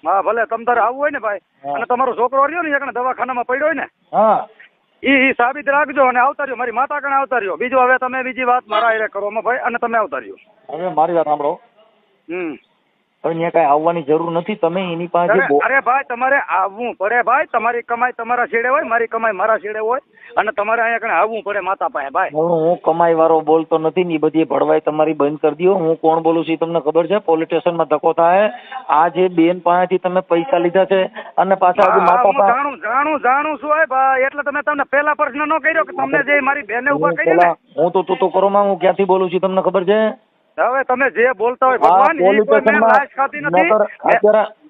હા ભલે તમ તારે આવવું હોય ને ભાઈ અને તમારો છોકરો રહ્યો ને એકને દવાખાનામાં પડ્યો હોય ને
હા
ઈ સાબિત રાખજો અને આવતા રહ્યો મારી માતા કણે આવતા રહ્યો. બીજું હવે તમે બીજી વાત મારા હારે કરો ભાઈ અને તમે આવતા રહ્યો.
હવે મારી વાત સાંભળો.
હવે
ત્યાં કઈ આવવાની જરૂર નથી. તમે એની પાસે
અરે ભાઈ તમારે આવવું પડે ભાઈ. તમારી કમાઈ તમારા છેડે હોય મારી કમાઈ મારા છેડે હોય અને તમારે અહીંયા કણે આવવું પડે માતા પાસે ભાઈ.
હું કમાઈ વાળો બોલતો નથી ને ઈ બધી ભડવાઈ તમારી બંધ કરી દો. હું કોણ બોલું છું ઈ તમને ખબર છે? પોલીસ સ્ટેશનમાં ધક્કો થાય. આ જે બેન પાસેથી તમે પૈસા લીધા છે અને પાછા હજુ માતા પાસે
જાણું છું હે ભાઈ. એટલે તમે તમને પહેલા પ્રશ્ન ન કર્યો કે તમને જે મારી બેનને ઉભા કરી ને
હું તો તું કરો માં હું ક્યાંથી બોલું છું તમને ખબર છે?
હવે તમે જે બોલતા હોય ભગવાન ઈ કોઈ મેં લાશ ખાધી નથી.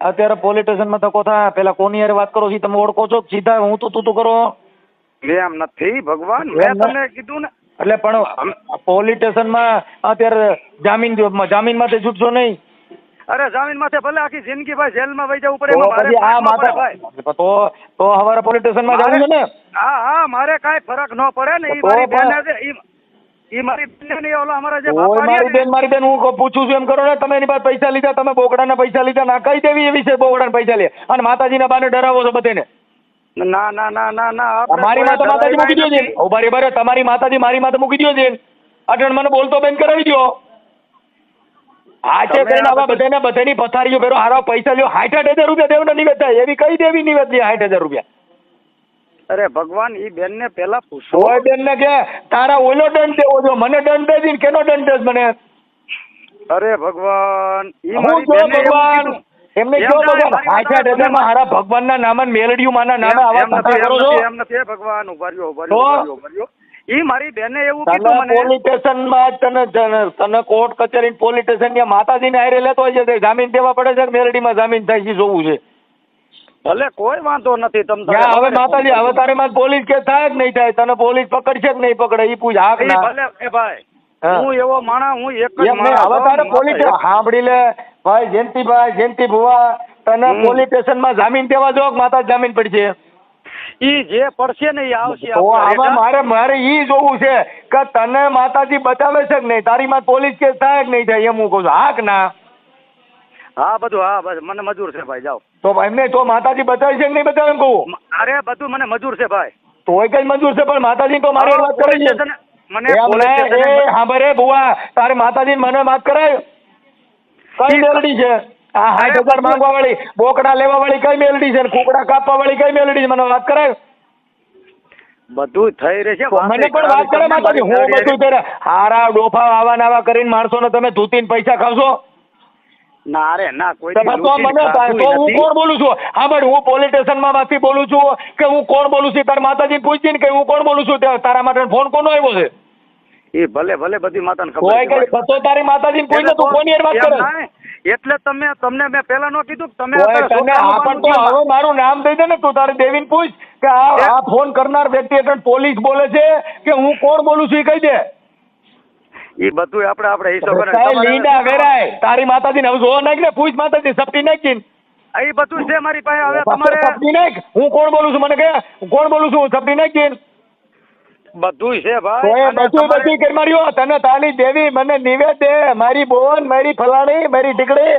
અત્યારે પોલીસ સ્ટેશનમાં ધક્કો થાય. પેલા કોની હારે વાત કરો છો તમે ઓળખો છો? સીધા હું તું કરો
એમ નથી ભગવાન. મેં તમને કીધું ને
એટલે પણ પોલીસ સ્ટેશનમાં અત્યારે જામીન માટે છૂટશો નહીં.
અરે જામીન માથે ભલે આખી જિંદગી ભાઈ જેલમાં વહી જવું પડે એમાં મારે ફરક ન પડે ભાઈ.
તો હવારે પોલીસ સ્ટેશનમાં જવું છે ને?
હા મારે કાંઈ ફરક ન પડે ને. ઈ મારી બેન છે ઈ મારી બેન ને ઓલા અમારા જે બાપા
મારી બેન હું પૂછું છું એમ કરો ને. તમે એની પાસે પૈસા લીધા. તમે બોકડાના પૈસા લીધા. ના કઈ દેવી એવી છે બોકડાના પૈસા લે અને માતાજીના બાને ડરાવો છો બધાને?
ના
મારી માતા માતાજી મૂકી દો છે. બરાબર તમારી માતાજી મારી માતા મૂકી દો છે. અટણ મને બોલતો બેન કરાવી દો. આ છે કરીને આવા બધાની પથારીઓ ફેરો હારા પૈસા લ્યો. 60,000 રૂપિયા દેવના નિવેદ થાય. એવી કઈ દેવી નિવેદ લે 60,000 રૂપિયા?
અરે ભગવાન ઈ બેન ને પેલા પૂછો.
ઓય બેન ને કે તારા ઓલો દંડ દેવો જો મને દંડ દે કેનો દંડ દે મને?
અરે ભગવાન ઈ
હું
મારી
જો
બેન
ભગવાન એમને જો ભગવાન 60,000 માં હારા ભગવાનના નામે મેલડીઓ માના નામે આવા કથા કરો છો?
એમ નથી ભગવાન. ઉભા રહ્યો. ઈ મારી બેને એવું કીધું મને.
પોલીસ સ્ટેશનમાં તને કોર્ટ કચેરી પોલીસ સ્ટેશન ની માતાજીને હારે લેતો હોય છે. જામીન દેવા પડે છે મેલડીમાં જામીન થાય છે જોવું છે.
ભલે કોઈ વાંધો નથી.
હવે માતાજી હવે તારી માં પોલીસ કેસ થાય જ નહીં થાય? તને પોલીસ પકડશે કે નહીં પકડે ઈ પૂછ. હાક ના
ભલે એ ભાઈ હું એવો માણા હું એક જ
હવે તારે પોલીસ સાંભળી લે ભાઈ. જયંતિ ભુવા તને પોલીસ સ્ટેશનમાં જામીન દેવા જો માતા જામીન પડશે?
ઈ જે પડશે ને ઈ આવશે.
મારે ઈ જોવું છે કે તને માતાજી બચાવે છે કે નહીં? તારી માં પોલીસ કેસ થાય કે નહીં થાય એમ હું કહું છું. હાક ના?
હા બધું. હા બસ મને મજૂર છે ભાઈ. જાઓ
તો એમને તો માતાજી બચાવે છે કે નહીં બચાવે એમ કહું?
અરે બધું મને મજૂર છે ભાઈ.
તોય કઈ મજૂર છે પણ માતાજી તો મારી વાત કરી છે.
મને
હા બરે બુવા તારે માતાજી મને વાત કરાય? કઈ મેલડી છે આ 60,000 માંગવા વાળી? બોકડા લેવા વાળી કઈ મેલડી છે? કુકડા કાપવા વાળી કઈ મેલડી છે? મને વાત કરાય.
બધું થઈ રહે છે.
મને પણ વાત કરે માતાજી. હું બધું કરે હારા ડોફા આવા નાવા કરીને માણસો ને તમે ધૂતીને પૈસા ખાવશો?
ના રે ના કોઈ
હું કોણ બોલું છું? હા બટ હું પોલીસ સ્ટેશનમાં માંથી બોલું છું કે હું કોણ બોલું છું? તારી માતાજીને પૂછીને કે હું કોણ બોલું છું? તારા માટે ફોન કોનો આવ્યો છે?
એ ભલે બધી માતાને ખબર
છે. તો તારી માતાજીને પૂછીને તું કોની હારે વાત કરે?
એટલે તમને મેં પહેલા નો કીધું કે તમે
હવે મારું નામ દઈ દે ને. તું તારી દેવીને પૂછ કે આ ફોન કરનાર વ્યક્તિ એટલે પોલીસ બોલે છે કે હું કોણ બોલું છું એ કહી દે.
એ બધું આપણે હિસાબ
લીંડા વેરાય તારી માતાજીને હવે જોવા નાખ ને. પૂછ માતાજી સપટી નાખીને.
એ બધું છે મારી પાસે. હવે તમારે
સપટી નાખ. હું કોણ બોલું છું મને કે કોણ બોલું છું? સપટી નાખીને.
બધુંય છે ભાઈ.
તો એ
અને
બધું
તમારે-
બધી કરી માર્યો તને તારી દેવી મને નિવેદ દે મારી બોન મારી ફલાણી મારી ઢીકડી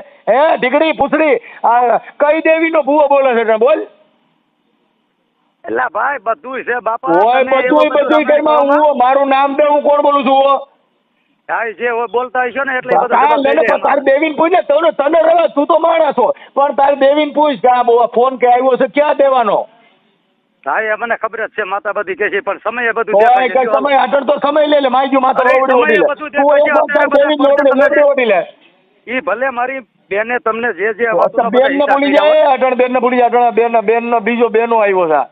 ઢીકડી પૂછડી આ કઈ દેવીનો ભૂવો બોલે છે બોલ
એલા ભાઈ બધુંય છે બાપા.
ઓય
તમે એવું
બધું
બધું
કરીમાં
રમાય
હું મારું નામ દે હું કોણ બોલું છું
હા, જે હોય બોલતા હશો ને એટલે એ બધું
હા
જવાબ દઈ
લઈને
દે
પણ તારી દેવીને પૂછ ને તને રવા તું તો માણસ છો પણ તારી દેવીને પૂછ કે આ ફોન કે આવ્યો છે ક્યાં દેવાનો
હા એ મને ખબર જ છે માતા બધી કે છે પણ સમયે બધું
ઓય
દેખાય છે.
કઈ સમય આટલ તો સમય લે માઈ ગયું માતા
અરે,
ઓડી ઓડી લે
સમયે બધું
તું એક
દેખાય છે.
વાર તારી દેવીને
અત્યારે
ઓડી લે ઓડી લે
ઈ ભલે મારી બેને તમને જે વાતોનો બધા
બેન ને
હિસાબ
ભૂલી
દીધા હોય.
જાય અટણ બેન ને ભૂલી જાય અટણ બેન નો બીજો બેનો આવ્યો છે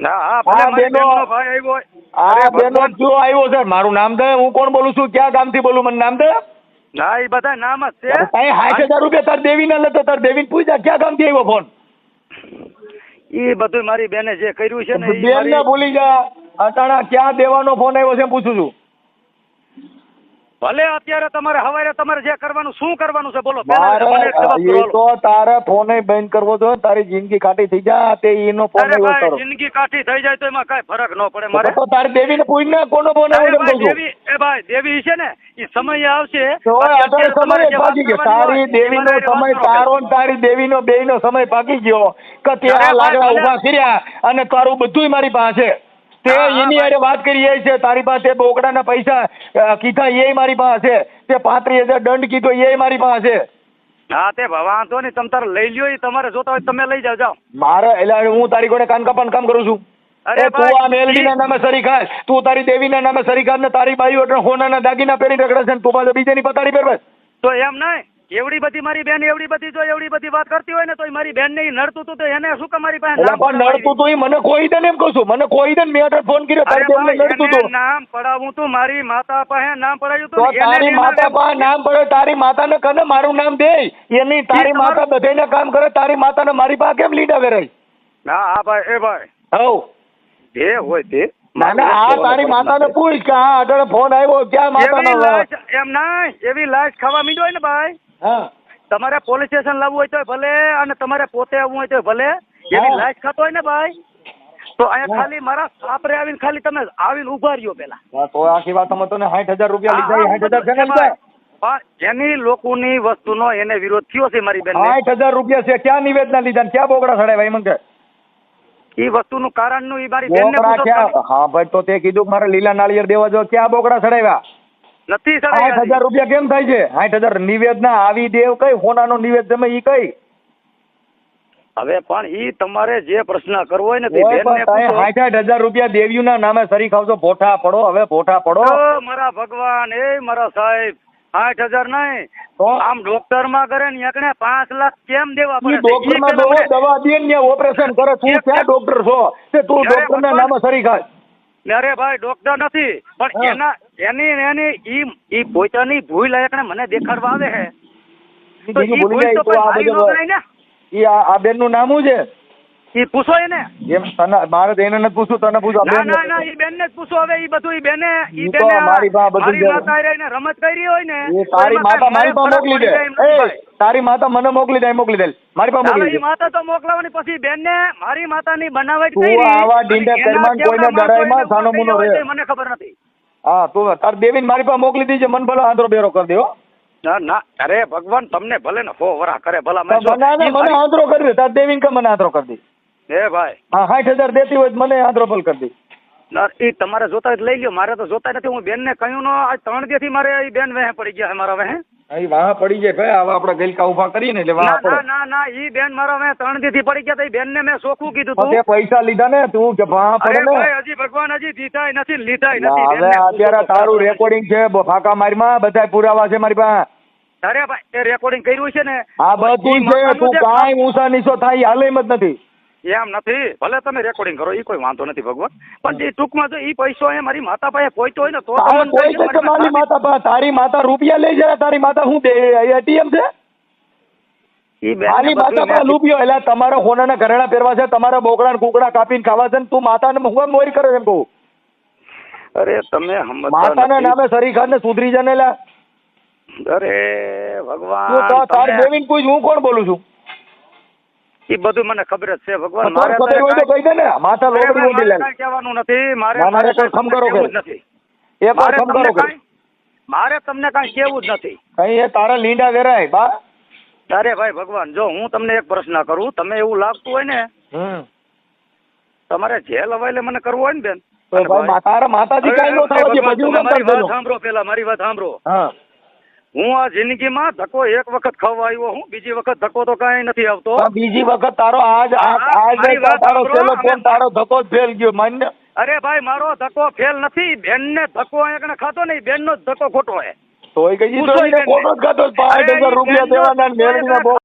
હા હા ભલે
હા,
મારી
બેનો.
બેનનો ભાઈ આવ્યો હોય.
આ
અરે
બેનો
ભગવાન.
જો આવ્યો છે મારું નામ દે હું કોણ બોલું છું ક્યાં ગામથી બોલું મને નામ દે
હા એ બધા નામ જ છે.
કઈ 60,000 રૂપિયા તાર દેવી ના લેતો તાર દેવીને પૂછ્યા ક્યાં ગામથી આવ્યો ફોન
ઈ બધું મારી બેને જે કર્યું છે ને ઈ
બેન ને
મારી-
ભૂલી જા અટાણા ક્યાં દેવાનો ફોન આવ્યો છે એમ પૂછું છું
ભલે અત્યારે તમારે હવારે તમારે જે કરવાનું શું કરવાનું છે બોલો પહેલા
મારે
મને એક જવાબ
એ
કરો.
તો તારે ફોન બંધ કરવો જોઈએ તારી જિંદગી કાઢી થઈ જા તે એનો ફોન
અરે
આવ્યો
ભાઈ
તારો
જિંદગી કાઠી થઈ જાય તો એમાં કઈ ફરક ન પડે મારે.
તો તારી દેવીને પૂછને કોનો ફોન
અરે
આવ્યો એમ
ભાઈ
કહું છું
દેવી એ ભાઈ દેવી છે ને ઈ સમય આવશે
તો
બાકી
અત્યારે
અત્યારે
સમય
તમારે જે વાત
ભાગી ગયો
કરવાની
તારી
હોય,
દેવીનો
એ બધા
સમય
વાત કરો.
તારો ને તારી દેવીનો બેયનો સમય ભાગી ગયો કે તે
અરે
આ
ભાઈ,
લાકડા
ભલે.
ઊભા કર્યા અને તારું બધુંય મારી પાસે તે
હા, હા,
એની હારે વાત કરી એ છે તારી પાસે બોકડાના પૈસા કીધા એ મારી પાસે તે 35,000 દંડ કીધો એ મારી પાસે
હા તે વાંધો નહીં તમે તારે લઈ લ્યો ઈ તમારે જોતા હોય તો તમે લઈ જાઓ જાઓ.
મારે એટલે હું તારી કોને કાન કાપવાનું કામ કરું છું
અરે
એ તું
ભાઈ,
આ મેલડીના નામે સરી ખાય તું તારી દેવીના નામે સરી ખાય ને તારી બાઈઓ એટલે હોનાના દાગીના પહેરી રખડે છે ને તું પાછો બીજાની પતાડી પહેરવે
તો એમ નહીં એવડી બધી મારી બેન એવડી બધી જો એવડી બધી વાત કરતી હોય ને તો ઈ મારી બેન ને ઈ નડતું હતું તો એને શું કે મારી પાસે
એટલે
નામ
પણ
પડાવી?
નડતું તું ઈ મને કોઈ દે ને એમ કહું છું મને કોઈ દે ને મેં અઢાર ફોન કર્યો
અરે
તારી બેનને
ભાઈ,
નડતું
એને
તું
નામ પડાવું તું મારી માતા પાસે નામ પડાવ્યું
તો
તું ને એને
તારી
એના
માતા
એમ-
પાસે નામ પડે તારી માતાને કને મારું નામ દે એની તારી
તમારું-
માતા બધાને કામ કરે તારી માતાને મારી પાસે કેમ લીડા કરે
હા હા ભાઈ એ ભાઈ
હવ
જે હોય તે
ના ના આ તારી માતાને પૂછ કે હા અઢાર ફોન આવ્યો ક્યાં
એવી
માતાનો
લાશ એમ નહીં એવી લાશ ખાવા મીડો હોય ને ભાઈ
હા
તમારે પોલીસ સ્ટેશન લાવવું હોય તો ભલે અને તમારે પોતે આવવું હોય તો ભલે એવી
હા.
લાશ ખાતો હોય ને ભાઈ તો અહીંયા ખાલી મારા સાપરે આવીને ખાલી તમે આવીને ઉભા રહ્યો પેલા
હા, તો આખી વાત અમે તને 60,000 રૂપિયા લીધા 60,000 છે ને લીધા
પણ એની લોકોની વસ્તુનો એને વિરોધ થયો છે મારી બેન
60,000 રૂપિયા છે ક્યાં નિવેદના લીધા ને ક્યાં બોકડા સડાવ્યા એ મને કહે
એ વસ્તુનું કારણનું એ મારી બેનને
બોકડા
પૂછો
ક્યાં
તમે.
હા ભાઈ તો તે કીધું કે મારે લીલા નાળિયેર દેવા જો ક્યાં બોકડા સડાવ્યા
નથી
60,000
સડાઈ
રૂપિયા કેમ થાય છે 60,000 નિવેદના આવી દેવ કઈ હોનાનો નિવેદ તમે ઈ કઈ
હવે પણ ઈ તમારે જે પ્રશ્ન કરવો હોય ને તે
ઓય
બેનને
પણ તમે
પૂછો
60,000 રૂપિયા દેવીઓના નામે સરી ખાવશો ભોઠા પડો હવે ભોઠા પડો
ઓ મારા ભગવાન એ મારા સાહેબ 60,000 નહીં
તો
આમ ડોક્ટર માં કરે ને એકને 5 લાખ કેમ દેવા
ઈ
પડે
ડોક્ટર માં
ઈ પેલા
દવા દે ને ઓપરેશન કરે તું ક્યાં ડોક્ટર છો તે તું
અરે
ડોક્ટર ના
ભગવાન.
નામે સરી ખાય
ને અરે ભાઈ ડોક્ટર નથી પણ
હા.
એની ઈ પોતાની ભૂલ એકને મને દેખાડવા આવે છે
ઈ
તો
બીજું
ઈ
ભૂલી
ભૂલ
જાય
તો
તો આ
કોઈ મારી
બધું
ન ગણાય ને
ઈ આ બેન નું નામ શું છે
ઈ પૂછો એને
એમ તને મારે તો એને નથી પૂછું તને પૂછો
ના ના ના ઈ બેન ને જ પૂછો હવે ઈ બધું ઈ બેને
ઈ તો મારી પાસે બધું
મારી
છે.
માતા રહીને રમત કરી હોય ને
એ
તો
તારી
એમાં
માતા
કાંઈ
મારી પાસે
ફરક
મોકલી દે
પડી જાય એમ નથી
એ
ભાઈ.
તારી માતા મને મોકલી દે મોકલી દે મારી પાસે
ચાલો
મોકલી
ઈ
દે
માતા તો મોકલાવાની પછી બેન ને મારી માતાની બનાવટ
તું
કરી
આવા
અને
ડીંડા
એના
કરમાન
કેવડા
કોઈને
માણસો
ડરાયમાં
એને
સાનો
ઉભા
મુનો
કર્યા હોય
રહે.
તે મને ખબર નથી
હા તું તાર દેવીને મારી પાસે મોકલી દીજે મને ભલે આંધળો બેરો કરી દે હો
ના ના અરે ભગવાન તમને ભલે ને 100 વરા કરે ભલા
તો મને મને આંધળો કરી દે તાર દેવીને કે મને આંધળો કરી દે
હે ભાઈ
હા 60,000 દેતી હોય તો મને આંધળો પલ કરી દે
ના, ઈ તમારે જોતા હોય તો લઈ લ્યો મારે તો જોતા નથી હું બેન ને કહ્યું નો આજ 3 દી થી મારે ઈ બેન વેહે પડી ગયા છે મારા વેહે
અહીં વાહ પડી જાય ભાઈ હવે આપણે ગલકા ઉભા કરીએ ને એટલે વાહ
ના ના
પડે
ના ના ઈ બેન મારા વેહે 3 દી થી પડી ગયા તો ઈ બેન ને મેં ચોખ્ખું કીધું
તો
તું
તે પૈસા લીધા ને તું કે વાહ
અરે
પડે ને
ભાઈ હજી ભગવાન હજી દીધાય નથી લીધાય
ના,
નથી
હવે
બેનને
અત્યારે
પૂછો તો
તારું
ખરા.
રેકોર્ડિંગ છે ફાકા મારીમાં બધા પુરાવા છે મારી પાસે
અરે ભાઈ એ રેકોર્ડિંગ કર્યું છે ને
આ બધું
ઈ
છે
માતાનું
તું
જે
કાંઈ ઊંચા નીચો થાય ઈ હાલે એમ જ નથી
એમ નથી ભલે તમે રેકોર્ડિંગ કરો ઈ કોઈ વાંધો નથી ભગવાન પણ જે ટૂંકમાં જો ઈ પૈસો એ મારી માતા પાસે પહોંચ્યો હોય ને તો
તારે
તમને
કોઈ છે કે મારી માતા પાસે તારી માતા રૂપિયા લઈ જાય તારી માતા શું દે એટીએમ છે
ઈ બેનને
મારી
બધું
માતા પાસે
મેં-
રૂપિયો એટલે તમારે હોનાના ઘરેણા પહેરવા છે તમારા બોકડા ને કુકડા કાપીને ખાવા છે ને તું માતાને હું મોરી કરે છે એમ કહું
અરે તમે સમજતા
માતાના
નથી.
નામે સરી ખાને સુધરી જાય ને લા
અરે
તું
ભગવાન
તાર
તમે-
દેવીને પૂછ હું કોણ બોલું છું
એ બધું મને ખબર જ છે ભગવાન.
મારે ખબર હોય તો કહી દે ને, માથા લોબડી ઉડી લે.
કાંઈ કહેવાનું નથી. મારે
કઈ ખમ કરો કે
નથી.
એક વાર ખમ કરો કે
મારે તમને કાંઈ કેવું જ નથી.
કઈ એ તારા લીંડા વેરાય બા.
અરે ભાઈ ભગવાન, જો હું તમને એક પ્રશ્ન કરું, તમે એવું લાગતું હોય ને તમારે જે લવાયેલે મને કરવું હોય ને બેન,
તો ભાઈ તારા માતાજી કઈ નો થવા દે. બધું કામ
મારી
કરી
વાત સાંભળો, પેલા મારી વાત સાંભળો.
હા,
હું આ જિંદગીમાં ધક્કો એક વખત ખાવા આવ્યો હું, બીજી વખત ધક્કો તો કાંઈ નથી આવતો.
પણ બીજી વખત તારો આજ
મારી વાત
તારો
સાંભળો.
છેલ્લો ફોન તારો ધક્કો જ ફેલ ગયો માન્ય.
અરે ભાઈ, મારો ધક્કો ફેલ નથી. બેન ને ધક્કો અહીંયા ખાતો નહીં, બેન નો જ ધક્કો ખોટો હે.
તોય કઈ તો
પૂછો ઈ બેનને.
ખોટો જ ખાતો 5,000 રૂપિયા દેવાના ને મેળવીને બહુ